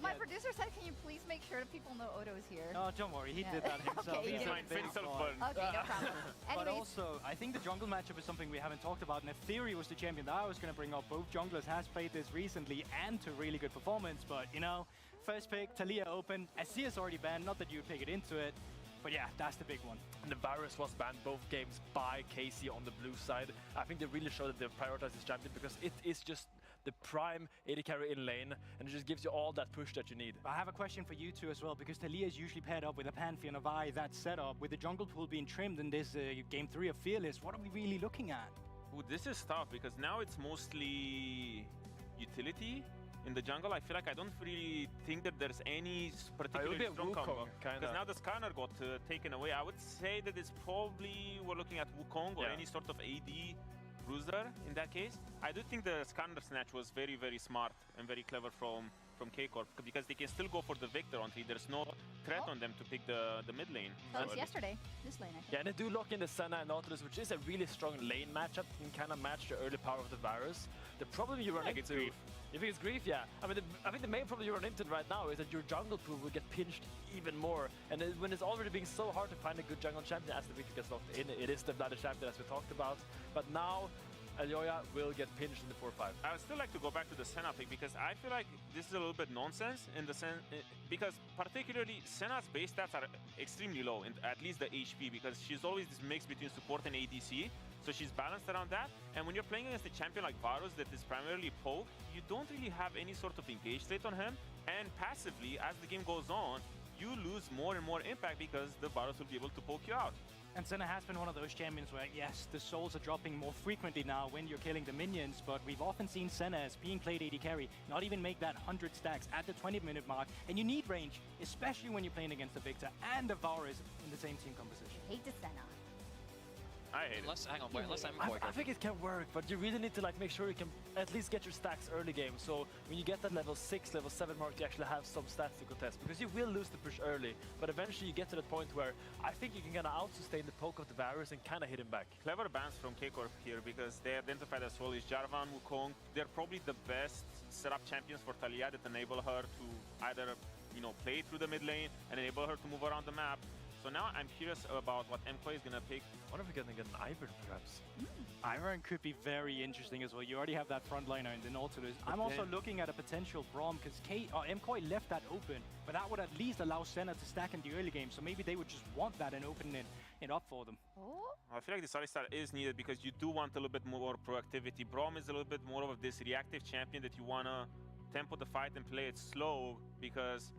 My producer said, can you please make sure that people know Odo's here? No, don't worry, he did that himself. Okay, He's fine. Okay, no problem. But Anyways, also, I think the jungle matchup is something we haven't talked about, and if Theory was the champion that I was going to bring up, both junglers has played this recently and to really good performance, but you know, first pick, Taliyah open, Azir's already banned, not that you would pick it into it, but yeah, that's the big one. And the Varus was banned both games by Casey on the blue side. I think they really showed that they prioritize this champion because it is just the prime AD carry in lane, and it just gives you all that push that you need. I have a question for you two as well, because Taliyah is usually paired up with a Pantheon of I, that setup. With the jungle pool being trimmed in this game 3 of Fearless, what are we really looking at? Ooh, this is tough because now it's mostly utility in the jungle. I feel like I don't really think that there's any particularly strong combo. Because now the Skarner got taken away. I would say that it's probably we're looking at Wukong or any sort of AD bruiser in that case. I do think the Skarner snatch was very, very smart and very clever from K-Corp, because they can still go for the Victor on 3. There's no threat on them to pick the mid lane. that was yesterday, this lane, I think. Yeah, and they do lock in the Senna and Nautilus, which is a really strong lane matchup and kind of match the early power of the Varus. The problem you run into... Grief. You think it's Grief? Yeah. I mean, I think the main problem you run into right now is that your jungle pool will get pinched even more. And when it's already being so hard to find a good jungle champion as the Victor gets locked in, it is the Vladdy champion as we talked about. But now, Elyoya will get pinched in the 4-5. I would still like to go back to the Senna pick because I feel like this is a little bit nonsense in the sense because particularly Senna's base stats are extremely low, in at least the HP, because she's always this mix between support and ADC. So she's balanced around that. And when you're playing against a champion like Varus that is primarily poke, you don't really have any sort of engage state on him. And passively, as the game goes on, you lose more and more impact because the Varus will be able to poke you out. And Senna has been one of those champions where, yes, the souls are dropping more frequently now when you're killing the minions, but we've often seen Senna as being played AD carry, not even make that 100 stacks at the 20-minute mark, and you need range, especially when you're playing against the Victor and the Varus in the same team composition. Hate the Senna. I hate it. Hang on, wait, let's I think it can work, but you really need to like make sure you can at least get your stacks early game. So when you get that level 6, level 7 mark, you actually have some stats to contest, because you will lose the push early, but eventually you get to that point where I think you can kind of out-sustain the poke of the Varus and kind of hit him back. Clever bans from K-Corp here because they identified as well as Jarvan, Wukong. They're probably the best setup champions for Taliyah that enable her to either, you know, play through the mid lane and enable her to move around the map. So now I'm curious about what MKOI is going to pick. I wonder if we're going to get an Ivern, perhaps. Ivern could be very interesting as well. You already have that frontliner in the Nautilus. I'm also looking at a potential Braum because MKOI left that open, but that would at least allow Senna to stack in the early game. So maybe they would just want that and open it up for them. I feel like this Alistar is needed because you do want a little bit more proactivity. Braum is a little bit more of this reactive champion that you want to tempo the fight and play it slow because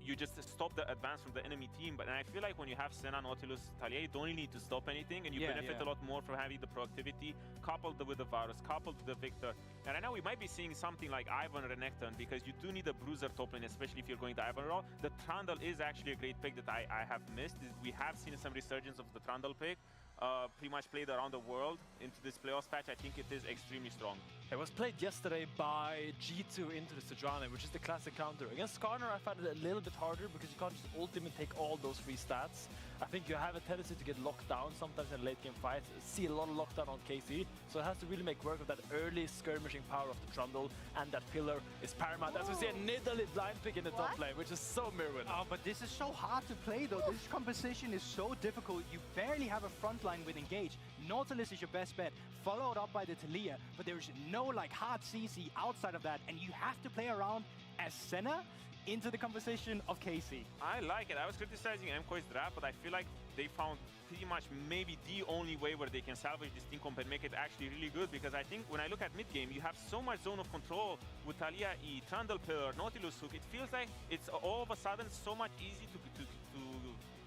you just stop the advance from the enemy team. But I feel like when you have Senna, Nautilus, Taliyah, you don't really need to stop anything, and you benefit a lot more from having the proactivity coupled with the Varus, coupled with the Victor. And right now we might be seeing something like Ivern Renekton because you do need a bruiser top lane, especially if you're going to Ivern role. The Trundle is actually a great pick that I have missed. We have seen some resurgence of the Trundle pick. Pretty much played around the world into this playoffs patch. I think it is extremely strong. It was played yesterday by G2 into the Sejuani, which is the classic counter. Against Skarner, I found it a little bit harder because you can't just ultimate take all those free stats. I think you have a tendency to get locked down sometimes in late game fights. See a lot of lockdown on KC, so it has to really make work of that early skirmishing power of the Trundle, and that pillar is paramount. As we see a Nidalee blind pick in the top lane, which is so Mirwin. Oh, but this is so hard to play though. This composition is so difficult. You barely have a front line with engage. Nautilus is your best bet, followed up by the Taliyah, but there's no like hard CC outside of that, and you have to play around as Senna into the conversation of KC. I like it. I was criticizing MKOI's draft, but I feel like they found pretty much maybe the only way where they can salvage this team comp and make it actually really good, because I think when I look at mid game, you have so much zone of control with Taliyah E, Trundle Pillar, Nautilus Hook. It feels like it's all of a sudden so much easy to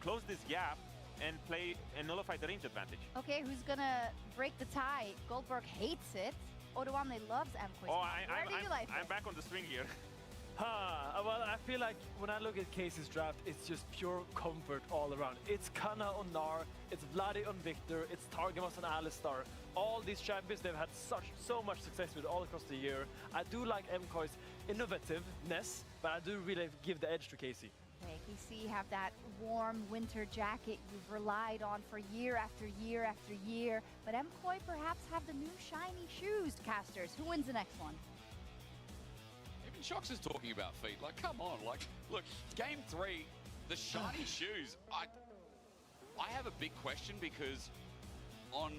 close this gap and play and nullify the range advantage. Okay, who's gonna break the tie? Goldberg hates it. Odoamne loves MKOI. Oh, I'm back on the string here. Well, I feel like when I look at Casey's draft, it's just pure comfort all around. It's Kana on Gnar, it's Vladi on Victor, it's Targamas on Alistar. All these champions they've had so much success with all across the year. I do like MKOI's innovativeness, but I do really give the edge to Casey. Okay, KC have that warm winter jacket you've relied on for year after year after year, but MKOI perhaps have the new shiny shoes. Casters, who wins the next one? Even Shox is talking about feet. Like, come on. Like, look, game 3, the shiny shoes. I have a big question because on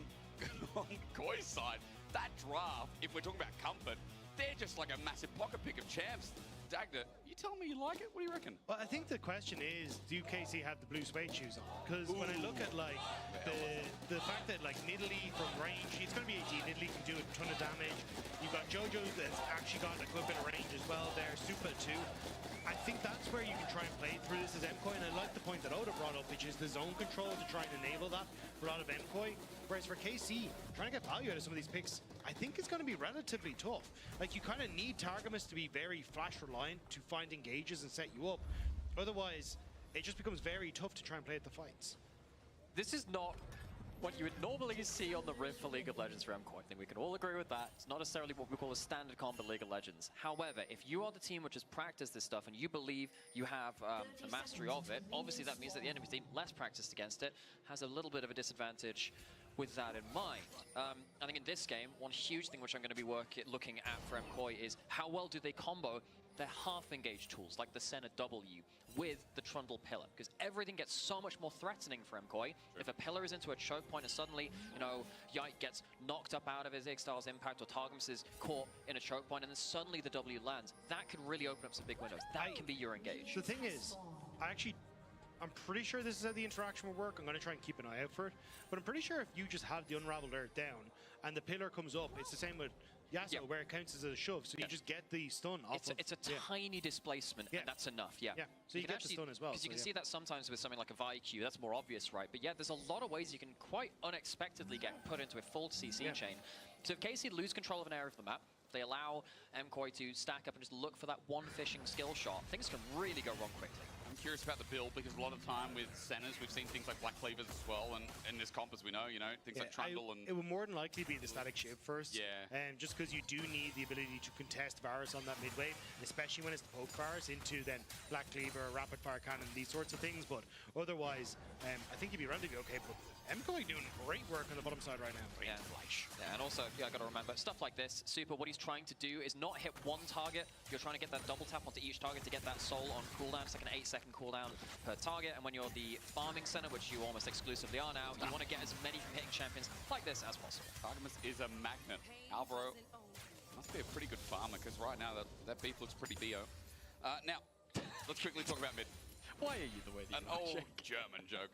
Koi's side, that draft, if we're talking about comfort, they're just like a massive pocket pick of champs. Dagda, you tell me you like it? What do you reckon? Well, I think the question is, do KC have the blue suede shoes on? Because when I look at like the fact that like Nidalee from range, he's going to be 18. Nidalee can do a ton of damage. You've got Jojo that's actually got a good bit of range as well there. Super too. I think that's where you can try and play through this as MKOI, and I like the point that Oda brought up, which is the zone control to try and enable that for a lot of MKOI. Whereas for KC, trying to get value out of some of these picks, I think it's going to be relatively tough. Like, you kind of need Targamas to be very flash reliant to find engages and set you up. Otherwise, it just becomes very tough to try and play at the fights. This is not what you would normally see on the Rift for League of Legends for MKOI. I think we can all agree with that. It's not necessarily what we call a standard comp in League of Legends. However, if you are the team which has practiced this stuff and you believe you have the mastery of it, obviously that means that the enemy team, less practiced against it, has a little bit of a disadvantage with that in mind. I think in this game, one huge thing which I'm going to be looking at for MKOI is how well do they combo their half-engaged tools, like the Senna W, with the Trundle Pillar, because everything gets so much more threatening for MKOI. Sure. If a pillar is into a choke point and suddenly, you know, Yike gets knocked up out of his Ixtal's impact, or Targamas is caught in a choke point, and then suddenly the W lands, that could really open up some big windows. That can be your engage. The thing is, I I'm pretty sure this is how the interaction will work. I'm going to try and keep an eye out for it. But I'm pretty sure if you just have the unraveled earth down and the pillar comes up, it's the same with Yasuo, where it counts as a shove. So you just get the stun off It's a tiny displacement, and that's enough, Yeah, so you get the stun as well. Because you can see that sometimes with something like a VIQ, that's more obvious, right? But yeah, there's a lot of ways you can quite unexpectedly get put into a full CC chain. So if KC lose control of an area of the map, they allow MKOI to stack up and just look for that one fishing skill shot, things can really go wrong quickly. I'm curious about the build because a lot of time with centers, we've seen things like Black Cleavers as well, and in this comp, as we know, things like Trundle and... It would more than likely be the static shiv first. Yeah. Just because you do need the ability to contest Varus on that mid wave, especially when it's the poke Varus into then Black Cleaver, Rapid Fire Cannon, these sorts of things. But otherwise, I think you'd be relatively okay. But MKOI doing great work on the bottom side right now. Yeah, and also, I got to remember, stuff like this, Super, what he's trying to do is not hit one target. You're trying to get that double tap onto each target to get that soul on cooldown. It's like an 8-second cooldown per target. And when you're the farming center, which you almost exclusively are now, you want to get as many hitting champions like this as possible. Targamas is a magnet. Alvaro must be a pretty good farmer, because right now that beef looks pretty bio. Now, let's quickly talk about mid. Why are you the way that An old German joke.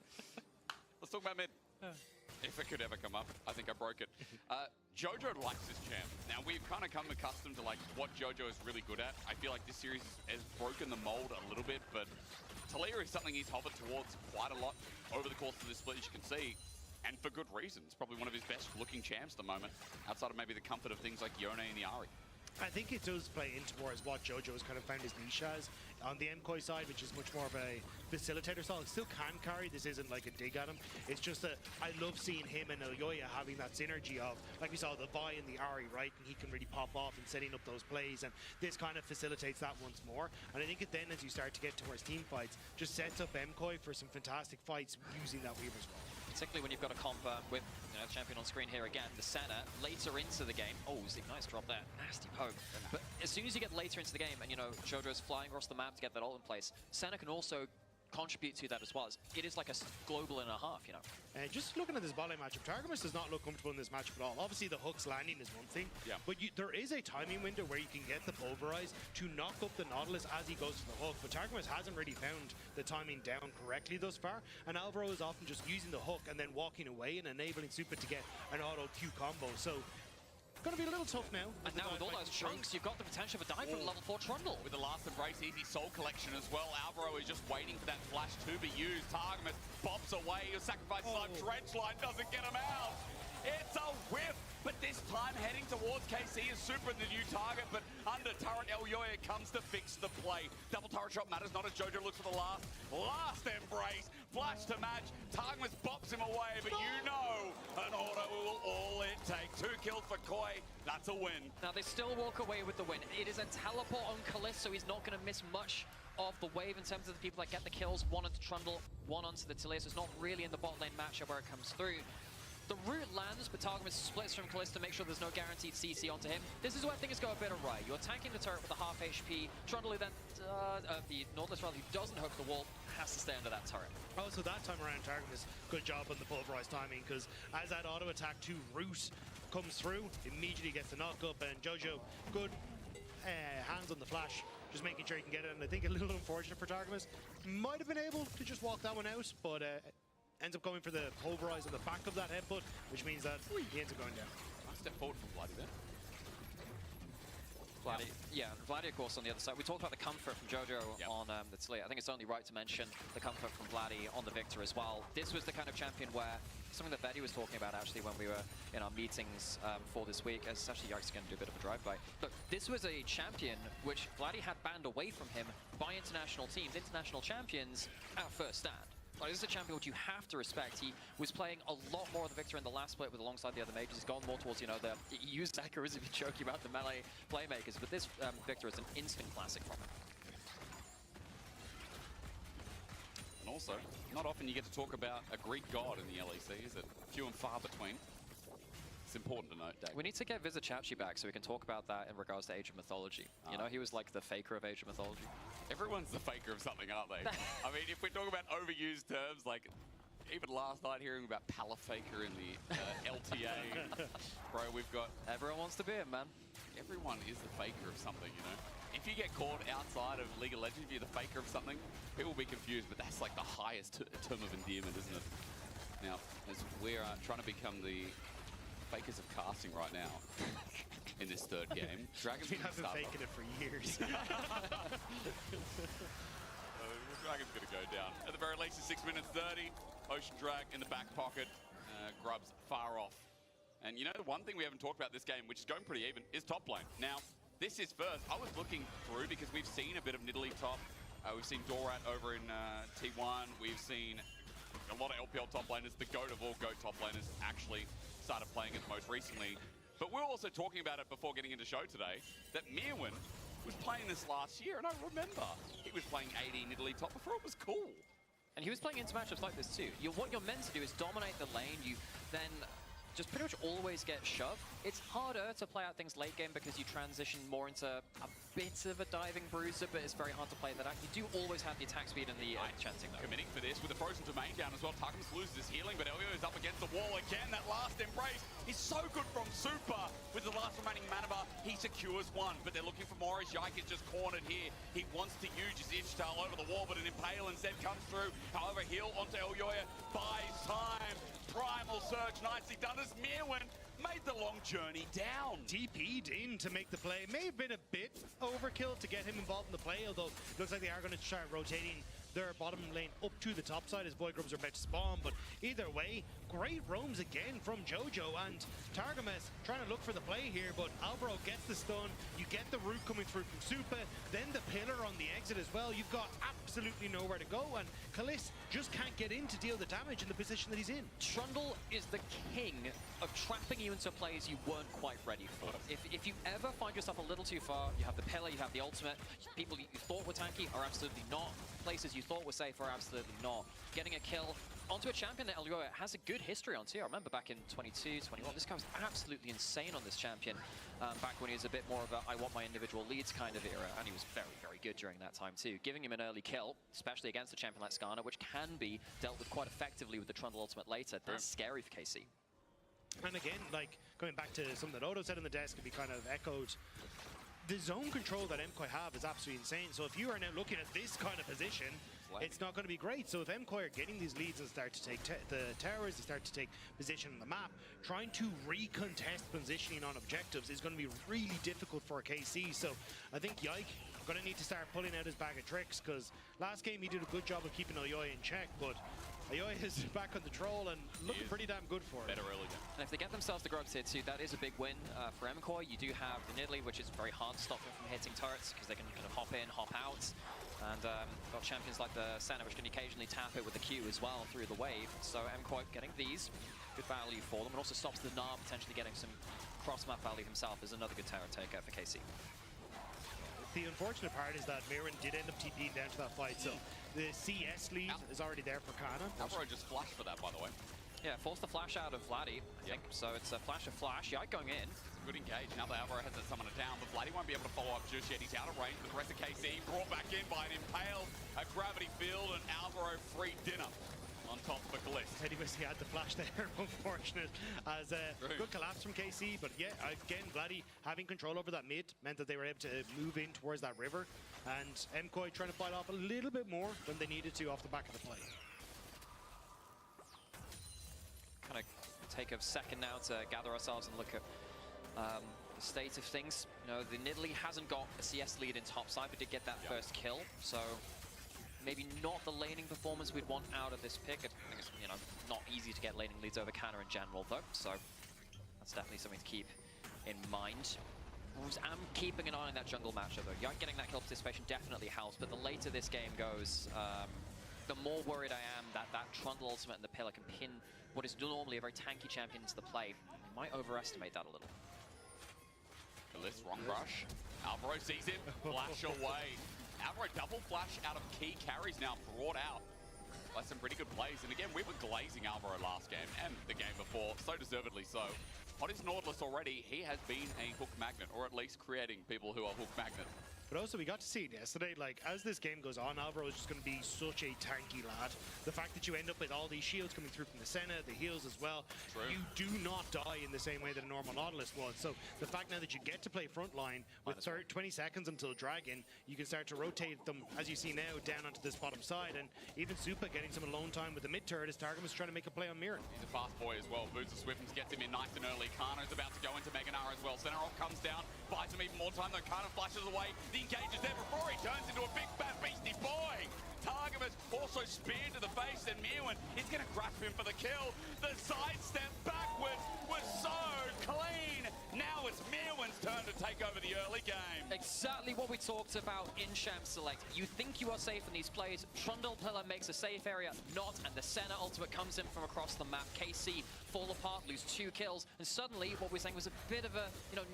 Let's talk about mid. If it could ever come up, I think I broke it. Jojo likes this champ. Now, we've kind of come accustomed to like what Jojo is really good at. I feel like this series has broken the mold a little bit, but Talia is something he's hovered towards quite a lot over the course of this split, as you can see, and for good reason. It's probably one of his best looking champs at the moment, outside of maybe the comfort of things like Yone and the Ahri. I think it does play in towards what Jojo has kind of found his niche as on the MKOI side, which is much more of a facilitator style. It still can carry. This isn't like a dig at him. It's just that I love seeing him and Elyoya having that synergy of, like we saw the Vi and the Ahri, right? And he can really pop off and setting up those plays, and this kind of facilitates that once more. And I think it then, as you start to get towards team fights, just sets up MKOI for some fantastic fights using that Weaver's Wall. Particularly when you've got a comp with champion on screen here again, the Senna, later into the game. Oh, Zeke, nice drop there. Nasty poke. But as soon as you get later into the game and, Jojo's flying across the map to get that ult in place, Senna can also contribute to that as well. It is like a global and a half, And just looking at this bot lane matchup, Targamas does not look comfortable in this matchup at all. Obviously, the hooks landing is one thing, but there is a timing window where you can get the Pulverize to knock up the Nautilus as he goes to the hook, but Targamas hasn't really found the timing down correctly thus far, and Alvaro is often just using the hook and then walking away and enabling Super to get an auto Q combo. So going to be a little tough now. And now with all those chunks, you've got the potential for dive from level 4 Trundle. With the last embrace, easy soul collection as well. Alvaro is just waiting for that flash to be used. Targamas bops away. Your sacrifice slime dredge line doesn't get him out. It's a whiff, but this time heading towards KC is Super the new target, but under turret, Elyoya comes to fix the play. Double turret shot matters not as Jojo looks for the last embrace. Flash to match. Targamas bops him away, but an auto will all it take. 2 kills for Koi. That's a win. Now they still walk away with the win. It is a teleport on Kalist, so he's not going to miss much of the wave in terms of the people that get the kills. One onto Trundle, one onto the Talia, so it's not really in the bot lane matchup where it comes through. The root lands, but Targamas splits from Kalist to make sure there's no guaranteed CC onto him. This is where things go a bit awry. You're tanking the turret with a half HP. Trundle then, the Nautilus rather, who doesn't hook the wall, has to stay under that turret. Oh, so that time around, Targamas, good job on the Pulverize timing, because as that auto attack to root comes through, immediately gets the knock up, and Jojo, good hands on the flash, just making sure he can get it. And I think a little unfortunate for Targamas, might have been able to just walk that one out, but ends up going for the Pulverize on the back of that headbutt, which means that he ends up going down. Nice step forward from Vladdy there. Vladdy, of course, on the other side. We talked about the comfort from Jojo on the Talia. I think it's only right to mention the comfort from Vladdy on the Victor as well. This was the kind of champion where, something that Betty was talking about actually when we were in our meetings for this week, as actually Yikes going to do a bit of a drive-by. Look, this was a champion which Vladdy had banned away from him by international teams, international champions, at first stand. Like, this is a champion which you have to respect. He was playing a lot more of the Victor in the last split with alongside the other mages. He's gone more towards, he used Zacharias to be joking about the melee playmakers, but this Victor is an instant classic from him. And also, not often you get to talk about a Greek god in the LEC, is it? Few and far between. It's important to note, Dave. We need to get Vizichachi back so we can talk about that in regards to Age of Mythology. He was like the faker of Age of Mythology. Everyone's the faker of something, aren't they? I mean, if we're talking about overused terms, like even last night hearing about Palafaker in the LTA, bro, we've got... Everyone wants to be him, man. Everyone is the faker of something, if you get caught outside of League of Legends, if you're the faker of something, people will be confused, but that's like the highest term of endearment, isn't it? Now, as we're trying to become the fakers of casting right now in this third game, Dragon's been faking it for years. Dragon's going to go down. At the very least, it's 6 minutes 30. Ocean Drag in the back pocket. Grubs far off. And you know, the one thing we haven't talked about this game, which is going pretty even, is top lane. Now, this is first. I was looking through because we've seen a bit of Nidalee top. We've seen Dorat over in T1. We've seen a lot of LPL top laners. The GOAT of all GOAT top laners actually started playing it most recently. But we were also talking about it before getting into show today, that Mirwin was playing this last year, and I remember he was playing AD Nidalee top before it was cool. And he was playing into matchups like this too. What you're meant to do is dominate the lane. You then just pretty much always get shoved. It's harder to play out things late game because you transition more into a bit of a diving bruiser, but it's very hard to play that out. You do always have the attack speed and the chancing though. Committing for this with the frozen domain down as well. Tarkums loses his healing, but Elio is up against the wall again. That last embrace is so good from Super. With the last remaining mana bar, he secures one, but they're looking for more as Yike is just cornered here. He wants to use his Ishtal over the wall, but an Impale instead comes through. However, heal onto Elioya buys time. Primal Surge nicely done as Mirwin made the long journey down. TP'd in to make the play. May have been a bit overkill to get him involved in the play, although it looks like they are going to start rotating their bottom lane up to the top side as Void Grubs are about to spawn. But either way, great roams again from Jojo, and Targamas trying to look for the play here, but Alvaro gets the stun. You get the root coming through from Supa, then the pillar on the exit as well. You've got absolutely nowhere to go, and Kalisz just can't get in to deal the damage in the position that he's in. Trundle is the king of trapping you into plays you weren't quite ready for. If you ever find yourself a little too far, you have the pillar, you have the ultimate. People you thought were tanky are absolutely not. Places you thought were safe are absolutely not. Getting a kill onto a champion that Elioya has a good history on too. I remember back in 22, 21, this guy was absolutely insane on this champion. Back when he was a bit more of a I want my individual leads kind of era, and he was very, very good during that time too. Giving him an early kill, especially against a champion like Skarner, which can be dealt with quite effectively with the Trundle ultimate later, that's scary for KC. And again, like, going back to something that Odo said on the desk, and be kind of echoed, the zone control that MKOI have is absolutely insane. So if you are now looking at this kind of position, it's not going to be great. So if MKOI are getting these leads and start to take the towers, they start to take position on the map, trying to recontest positioning on objectives is going to be really difficult for KC. So I think Yike going to need to start pulling out his bag of tricks, because last game he did a good job of keeping Elioya in check, but Elioya is back on the troll and looking pretty damn good for it. Better early game. And if they get themselves the grubs here too, that is a big win for MKOI. You do have the Nidalee, which is very hard to stop them from hitting turrets because they can kind of hop in, hop out. And got champions like the Senna, which can occasionally tap it with the Q as well through the wave. So MKOI getting these, good value for them. And also stops the Gnar potentially getting some cross-map value himself is another good tower taker for KC. The unfortunate part is that Mirren did end up TPing down to that fight, so the CS lead is already there for Kana. Alvaro just flashed for that, by the way. Yeah, forced the flash out of Vladdy, I think. So it's a flash of flash. Yike going in. Good engage. Now that Alvaro has that summoner down, but Vladdy won't be able to follow up just yet. He's out of range, but the rest of KC brought back in by an Impale, a gravity field, and Alvaro free dinner on top of a Kalisz. Teddy Wissy had the flash there, unfortunate, as a good collapse from KC. But yeah, again, Vladdy having control over that mid meant that they were able to move in towards that river, and MKOI trying to fight off a little bit more when they needed to off the back of the play. Kind of take a second now to gather ourselves and look at the state of things. You know, the Nidalee hasn't got a CS lead in top side, but did get that first kill. So maybe not the laning performance we'd want out of this pick. I think it's, you know, not easy to get laning leads over Kana in general though. So that's definitely something to keep in mind. I'm keeping an eye on that jungle matchup though. Getting that kill participation definitely helps, but the later this game goes, the more worried I am that that Trundle ultimate and the pillar can pin what is normally a very tanky champion into the play. You might overestimate that a little. Kalisz, wrong rush. Alvaro sees him, flash away. Alvaro double flash out of key carries now brought out by some pretty good plays. And again, we were glazing Alvaro last game and the game before, so deservedly so. On his Nautilus already, he has been a hook magnet, or at least creating people who are hook magnets. But also, we got to see it yesterday. Like, as this game goes on, Alvaro is just going to be such a tanky lad. The fact that you end up with all these shields coming through from the Senna, the heals as well, you do not die in the same way that a normal Nautilus would. So the fact now that you get to play frontline with 20 seconds until Dragon, you can start to rotate them, as you see now, down onto this bottom side. And even Supa getting some alone time with the mid turret as Targamas trying to make a play on Mirren. He's a fast boy as well. Boots of Swiftens gets him in nice and early. Kana's about to go into Mega Nara as well. Senarol comes down, buys him even more time, though Kana flashes away. The engage is there before he turns into a big fat beastie boy. Targamas also speared to the face, and Mirren is going to grasp him for the kill. The sidestep backwards was so clean. Now it's Mirren's turn to take over the early game. Exactly what we talked about in Champ Select. You think you are safe in these plays. Trundle Pillar makes a safe area, not, and the Senna ultimate comes in from across the map. KC fall apart, lose 2 kills, and suddenly what we're saying was a bit of a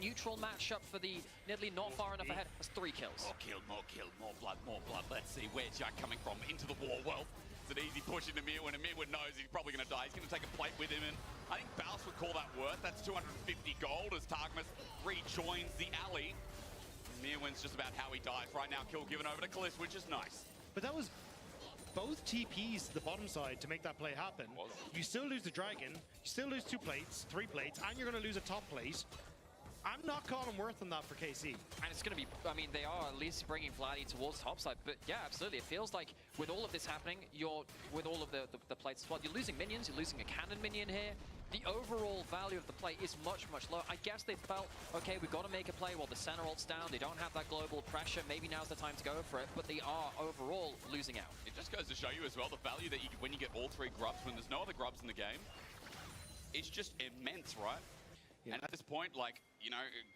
neutral matchup for the Nidalee not far enough ahead. That's 3 kills. More kill, more blood, more blood. Let's see where's Jack coming from into the wall. Well, it's an easy push into Mirren, and Mirren knows he's probably going to die. He's going to take a plate with him, and I think Baus would call that worth. That's 250 gold as Targamas rejoins the alley. Mirren's just about how he dies right now. Kill given over to Kalisz, which is nice. But that was both TPs to the bottom side to make that play happen. You still lose the Dragon, you still lose 2 plates, 3 plates, and you're going to lose a top plate. I'm not calling worth on that for KC. And it's going to be, I mean, they are at least bringing Vladdy towards topside, but yeah, absolutely. It feels like with all of this happening, with all of the plates as well, you're losing minions, you're losing a cannon minion here. The overall value of the play is much, much lower. I guess they felt, okay, we've got to make a play while the Senna ult's down. They don't have that global pressure. Maybe now's the time to go for it, but they are overall losing out. It just goes to show you as well the value that when you get all 3 grubs, when there's no other grubs in the game, it's just immense, right? Yeah. And at this point, like,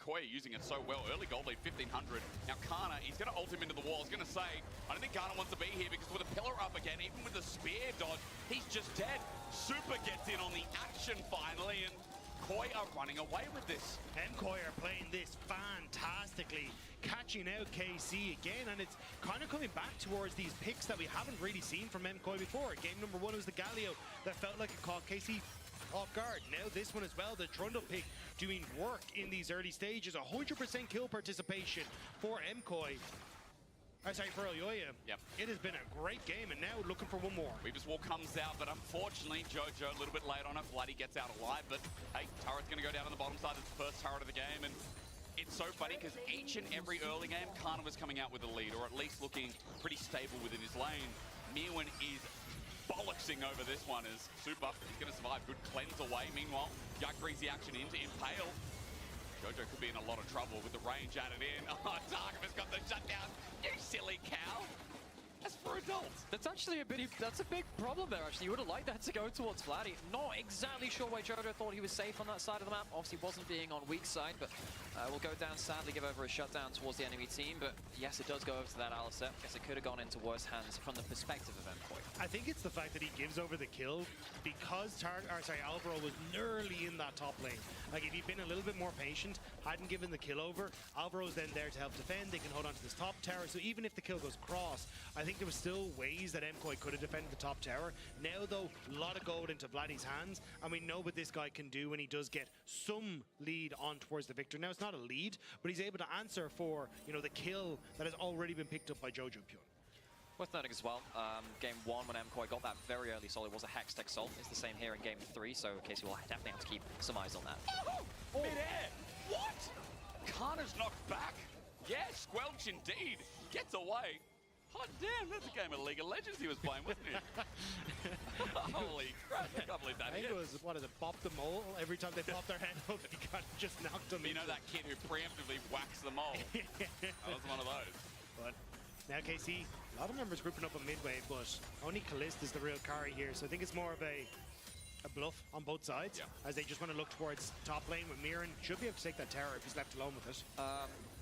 Koya using it so well. Early gold lead, 1,500. Now Kana, he's going to ult him into the wall. I was going to say, I don't think Kana wants to be here because with a pillar up again, even with the spear dodge, he's just dead. Super gets in on the action finally, and Koya are running away with this. MKOI are playing this fantastically, catching out KC again, and it's kind of coming back towards these picks that we haven't really seen from MKOI before. Game number 1 was the Galio that felt like it caught KC off guard. Now this one as well, the Trundle pick doing work in these early stages. 100% kill participation for MKOI. Sorry, for Elyoya. Yep. It has been a great game, and now looking for one more. Weaver's Wall comes out, but unfortunately, Jojo a little bit late on it. Vladdy gets out alive, but hey, turret's going to go down on the bottom side. It's the first turret of the game, and it's so funny because each and every early game, Kana was coming out with a lead, or at least looking pretty stable within his lane. Mirren is bollocksing over this one as Super. He's going to survive. Good cleanse away. Meanwhile, Yak brings the action into Impale. Jojo could be in a lot of trouble with the range added in. Oh, Targamas got the shutdown. You silly cow. That's for adults. That's actually that's a big problem there, actually. You would have liked that to go towards Vladdy. Not exactly sure why Jojo thought he was safe on that side of the map. Obviously wasn't being on weak side, but will go down, sadly give over a shutdown towards the enemy team. But yes, it does go over to that Alistar. Guess it could have gone into worse hands from the perspective of MKOI. I think it's the fact that he gives over the kill because Alvaro was nearly in that top lane. Like, if he'd been a little bit more patient, hadn't given the kill over, Alvaro's then there to help defend. They can hold on to this top tower. So even if the kill goes across, I think there was still ways that MKOI could have defended the top tower. Now, though, a lot of gold into Vladdy's hands, and we know what this guy can do when he does get some lead on towards the victor. Now, it's not a lead, but he's able to answer for, the kill that has already been picked up by Jojo Pyun. Worth noting as well, game 1 when MKOI got that very early soul, it was a Hextech Soul. It's the same here in game 3, so Casey will definitely have to keep some eyes on that. Oh, mid-air! What? Kana's knocked back? Yeah, Squelch indeed. Gets away. Hot damn, that's a game of League of Legends he was playing, wasn't it? Holy crap, I can't believe that. I think it was, bop the mole? Every time they pop their head up, he kind of just knocked them. You know that kid who preemptively whacks the mole? That was one of those. But now KC, a lot of members grouping up on midway, but only Kalisz is the real carry here, so I think it's more of a bluff on both sides, as they just want to look towards top lane with Mirren. Should be able to take that tower if he's left alone with it.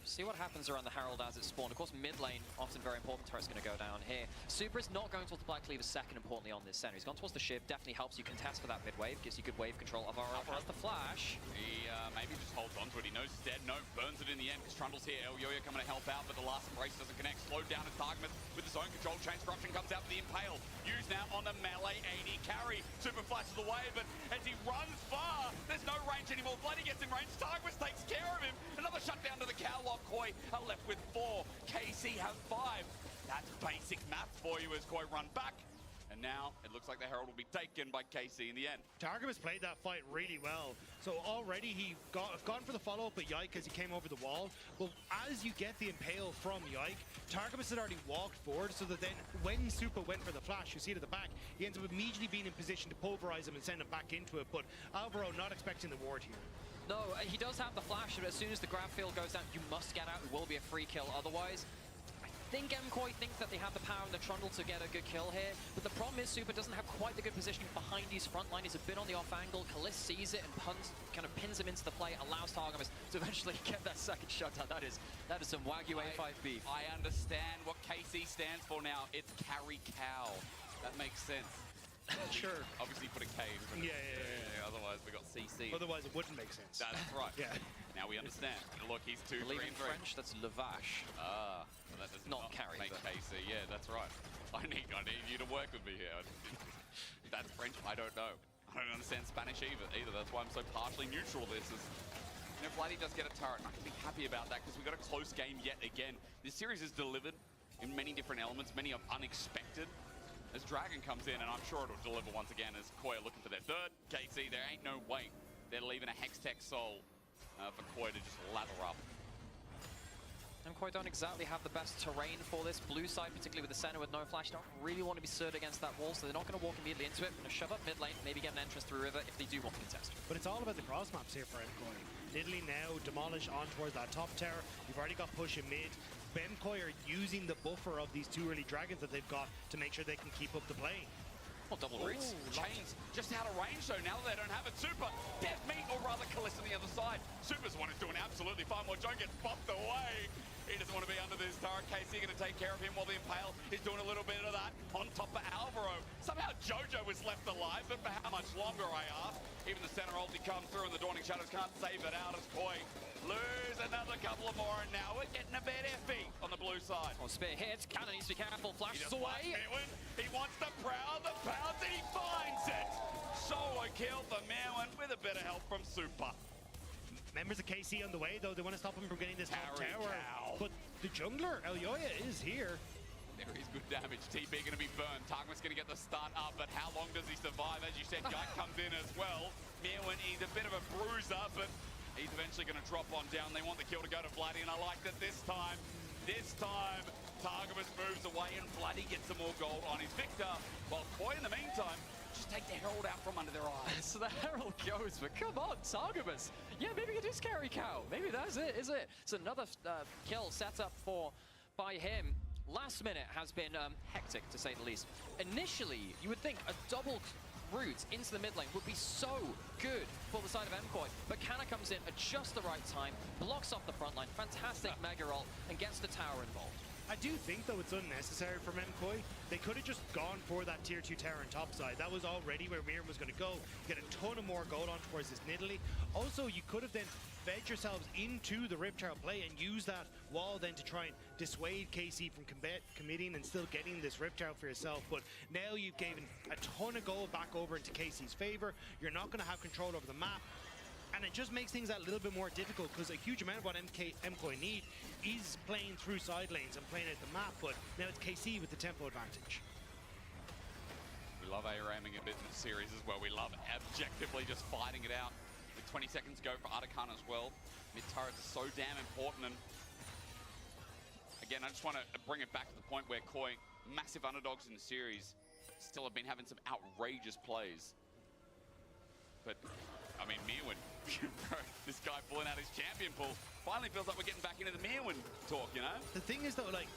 See what happens around the Herald as it spawned. Of course, mid lane, often very important. Turret's going to go down here. Super is not going towards the Black Cleaver second, importantly, on this center. He's gone towards the ship. Definitely helps you contest for that mid wave. Gives you good wave control. Alvaro has the flash. He maybe just holds onto it. He knows he's dead. No, burns it in the end because Trundle's here. Elyoya coming to help out, but the last embrace doesn't connect. Slowed down as Targamas with his own control. Chain Corruption comes out for the Impale. Used now on the melee AD carry. Super flashes away, but as he runs far, there's no range anymore. Bloody gets in range. Targamas takes care of him. Another shutdown to the Cowlock. Koi are left with 4. KC have 5. That's basic math for you as Koi run back. And now it looks like the Herald will be taken by KC in the end. Targamas played that fight really well. So already he gone for the follow-up at Yike as he came over the wall. But as you get the Impale from Yike, Targamas had already walked forward so that then when Supa went for the flash, you see it at the back, he ends up immediately being in position to pulverize him and send him back into it. But Alvaro not expecting the ward here. No, he does have the flash, but as soon as the grab field goes down, you must get out. It will be a free kill otherwise. I think MKOI think that they have the power and the Trundle to get a good kill here, but the problem is Supa doesn't have quite the good positioning behind his front line. He's a bit on the off angle. Kaliss sees it and kind of pins him into the play, allows Targamas to eventually get that second shutdown. That is some Wagyu A5 beef. I understand what KC stands for now. It's carry cow. That makes sense. Sure. Obviously put a K in front of yeah. Otherwise we got CC. Otherwise it wouldn't make sense. That's right. Yeah. Now we understand. Look, he's 2, 3, in French, that's le vache. Ah, well, that does not carry. Make KC. Yeah, that's right. I need you to work with me here. That's French. I don't know. I don't understand Spanish either. That's why I'm so partially neutral. This is. You know, Vladdy does get a turret, and I can be happy about that because we got a close game yet again. This series is delivered in many different elements, many are unexpected. As Dragon comes in, and I'm sure it'll deliver once again as Koi are looking for their third. KC, there ain't no way they're leaving a Hextech Soul for Koi to just lather up. MKOI don't exactly have the best terrain for this. Blue side, particularly with the center with no flash, don't really want to be stood against that wall, so they're not going to walk immediately into it. Going to shove up mid lane, maybe get an entrance through river if they do want to contest. But it's all about the cross maps here for MKOI. Nidalee now demolish on towards that top tower. You've already got push in mid. MKOI are using the buffer of these 2 early dragons that they've got to make sure they can keep up the play. Well, double roots. Chains just out of range though, now that they don't have it. Supa, death meat, or rather Kaliss on the other side. Supa's the one who's doing absolutely fine while John gets bopped away. He doesn't want to be under this turret. KC going to take care of him while the Impale is doing a little bit of that on top of Alvaro. Somehow Jojo was left alive, but for how much longer, I ask. Even the center ulti comes through and the Dawning Shadows can't save it out as Koi lose another couple of more, and now we're getting a bit iffy on the blue side. Oh, spear hits. Cannon needs to be careful. Flashes away. He wants the prowl, the pounds, and he finds it. Solo kill for Merwin with a bit of help from Supa. Members of KC on the way, though. They want to stop him from getting this top tower. Cow. But the jungler, Elyoya, is here. There is good damage. TP going to be burned. Targamas going to get the start up, but how long does he survive? As you said, Yike comes in as well. Merwin, he's a bit of a bruiser, but he's eventually going to drop on down. They want the kill to go to Vladdy, and I like that this time, Targamas moves away, and Vladdy gets some more gold on his Victor, while Koi, in the meantime, just take the Herald out from under their eyes. So the Herald goes, but come on, Targamas. Yeah, maybe it is carry cow. Maybe that's it, is it? So another kill set up by him. Last minute has been hectic, to say the least. Initially, you would think a double route into the mid lane would be so good for the side of MKOI, but Canna comes in at just the right time, blocks off the front line, fantastic mega roll, and gets the tower involved. I do think, though, it's unnecessary from MKOI. They could have just gone for that tier 2 tower on top side. That was already where Miriam was going to go. Get a ton of more gold on towards this Nidalee. Also, you could have then fed yourselves into the Rip Tower play and use that wall then to try and dissuade KC from committing and still getting this Rip Tower for yourself. But now you've given a ton of gold back over into KC's favor. You're not going to have control over the map. And it just makes things a little bit more difficult because a huge amount of what MKOI need is playing through side lanes and playing out the map, but now it's KC with the tempo advantage. We love A-ramming a bit in this series as well. We love objectively just fighting it out. With 20 seconds to go for Atakan as well. Mid-turrets are so damn important, and again, I just want to bring it back to the point where Koi, massive underdogs in the series, still have been having some outrageous plays. But, I mean, Merwin, this guy pulling out his champion pool, finally feels like we're getting back into the Merwin talk, you know? The thing is, though, like,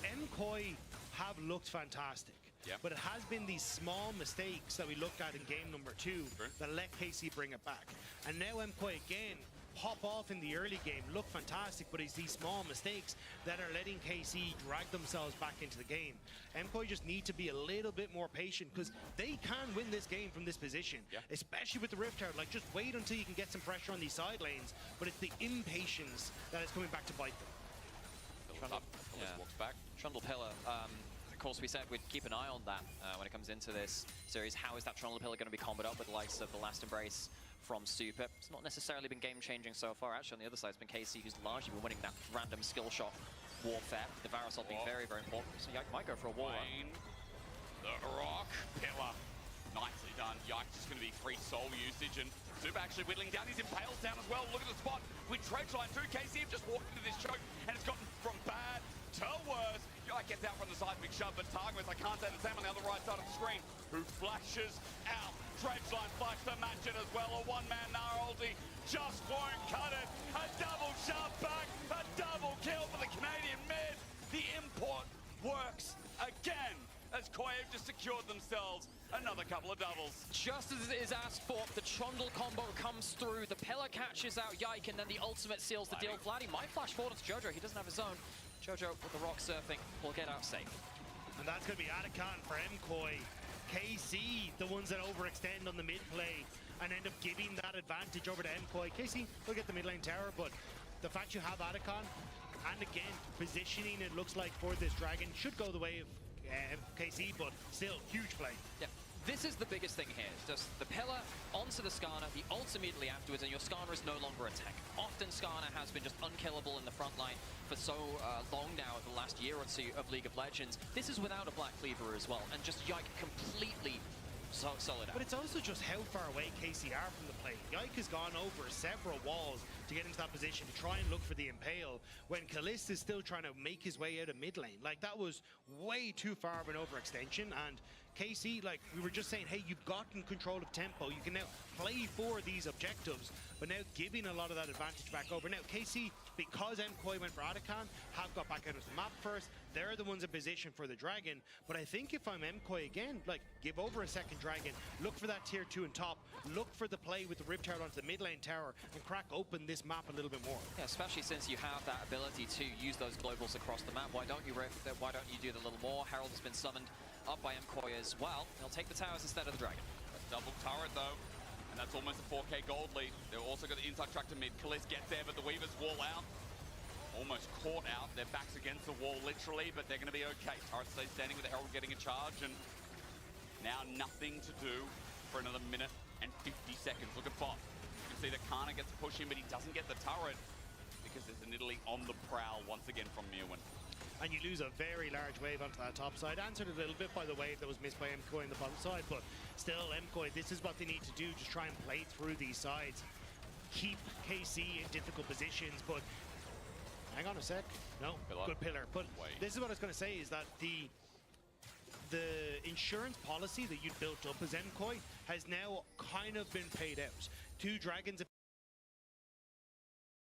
MKOI have looked fantastic. Yep. But it has been these small mistakes that we looked at in game number 2 that let KC bring it back. And now MKOI again pop off in the early game, look fantastic, but it's these small mistakes that are letting KC drag themselves back into the game. MKOI just need to be a little bit more patient because they can win this game from this position, especially with the Rift Tower. Like, just wait until you can get some pressure on these side lanes, but it's the impatience that is coming back to bite them. Walks back. Trundle Pillar. Of course, we said we'd keep an eye on that when it comes into this series. How is that Trundle Pillar going to be comboed up with the likes of the Last Embrace from Super? It's not necessarily been game-changing so far. Actually, on the other side, it's been KC who's largely been winning that random skill shot warfare. The Varusol being very, very important. So Yike might go for a wall run. The Rock Pillar. Nicely done. Yike's just going to be free soul usage, and Super actually whittling down his Impales down as well. Look at the spot with Dredgeline too. KC have just walked into this choke, and it's gotten from bad to worse. Yike gets out from the seismic shove, but Targos, I can't say the same on the other right side of the screen, who flashes out. Dredgeline flash to match it as well. A one-man Nara ulti just won't cut it. A double shove back, a double kill for the Canadian mid. The import works again, as KOI have just secured themselves another couple of doubles. Just as it is asked for, the Trundle combo comes through, the Pillar catches out Yike, and then the ultimate seals the deal. Vladdy might flash forward to Jojo, he doesn't have his own. Jojo with the rock surfing will get out safe. And that's going to be Atakan for MKOI. KC, the ones that overextend on the mid play and end up giving that advantage over to MKOI. KC will get the mid lane tower, but the fact you have Atakan, and again, positioning it looks like for this Dragon should go the way of KC, but still, huge play. Yeah, this is the biggest thing here. Just the Pillar onto the Skarner, the ult immediately afterwards, and your Skarner is no longer a tech. Often Skarner has been just unkillable in the front line for so long now, the last year or two of League of Legends. This is without a Black Cleaver as well, and just Yike completely solid out. But it's also just how far away KC are from the play. Yike has gone over several walls to get into that position to try and look for the Impale, when Kalista is still trying to make his way out of mid lane. Like, that was way too far of an overextension, and KC, like we were just saying, hey, you've gotten control of tempo. You can now play for these objectives, but now giving a lot of that advantage back over. Now, KC, because MKOI went for Atakan, have got back out of the map first. They're the ones in position for the Dragon. But I think if I'm MKOI again, like, give over a second Dragon, look for that tier 2 on top, look for the play with the Rift Tower onto the mid lane tower, and crack open this map a little bit more. Yeah, especially since you have that ability to use those globals across the map. Why don't you Rift? Why don't you do the little more? Herald has been summoned up by MKOI as well. They'll take the towers instead of the Dragon. A double turret though, and that's almost a 4K gold lead. They've also got the inside track to mid. Kalist gets there, but the Weavers wall out. Almost caught out. Their backs against the wall literally, but they're going to be okay. Turret stays standing with the Herald getting a charge, and now nothing to do for another minute and 50 seconds. Look at Bot. You can see that Kana gets a push in, but he doesn't get the turret because there's an Italy on the prowl once again from Mirwin. And you lose a very large wave onto that top side. Answered a little bit by the wave that was missed by MKOI on the bottom side, but still, MKOI, this is what they need to do, just try and play through these sides. Keep KC in difficult positions, but hang on a sec. No, Pillar. Good Pillar. But this is what I was going to say, is that the insurance policy that you'd built up as MKOI has now kind of been paid out. 2 Dragons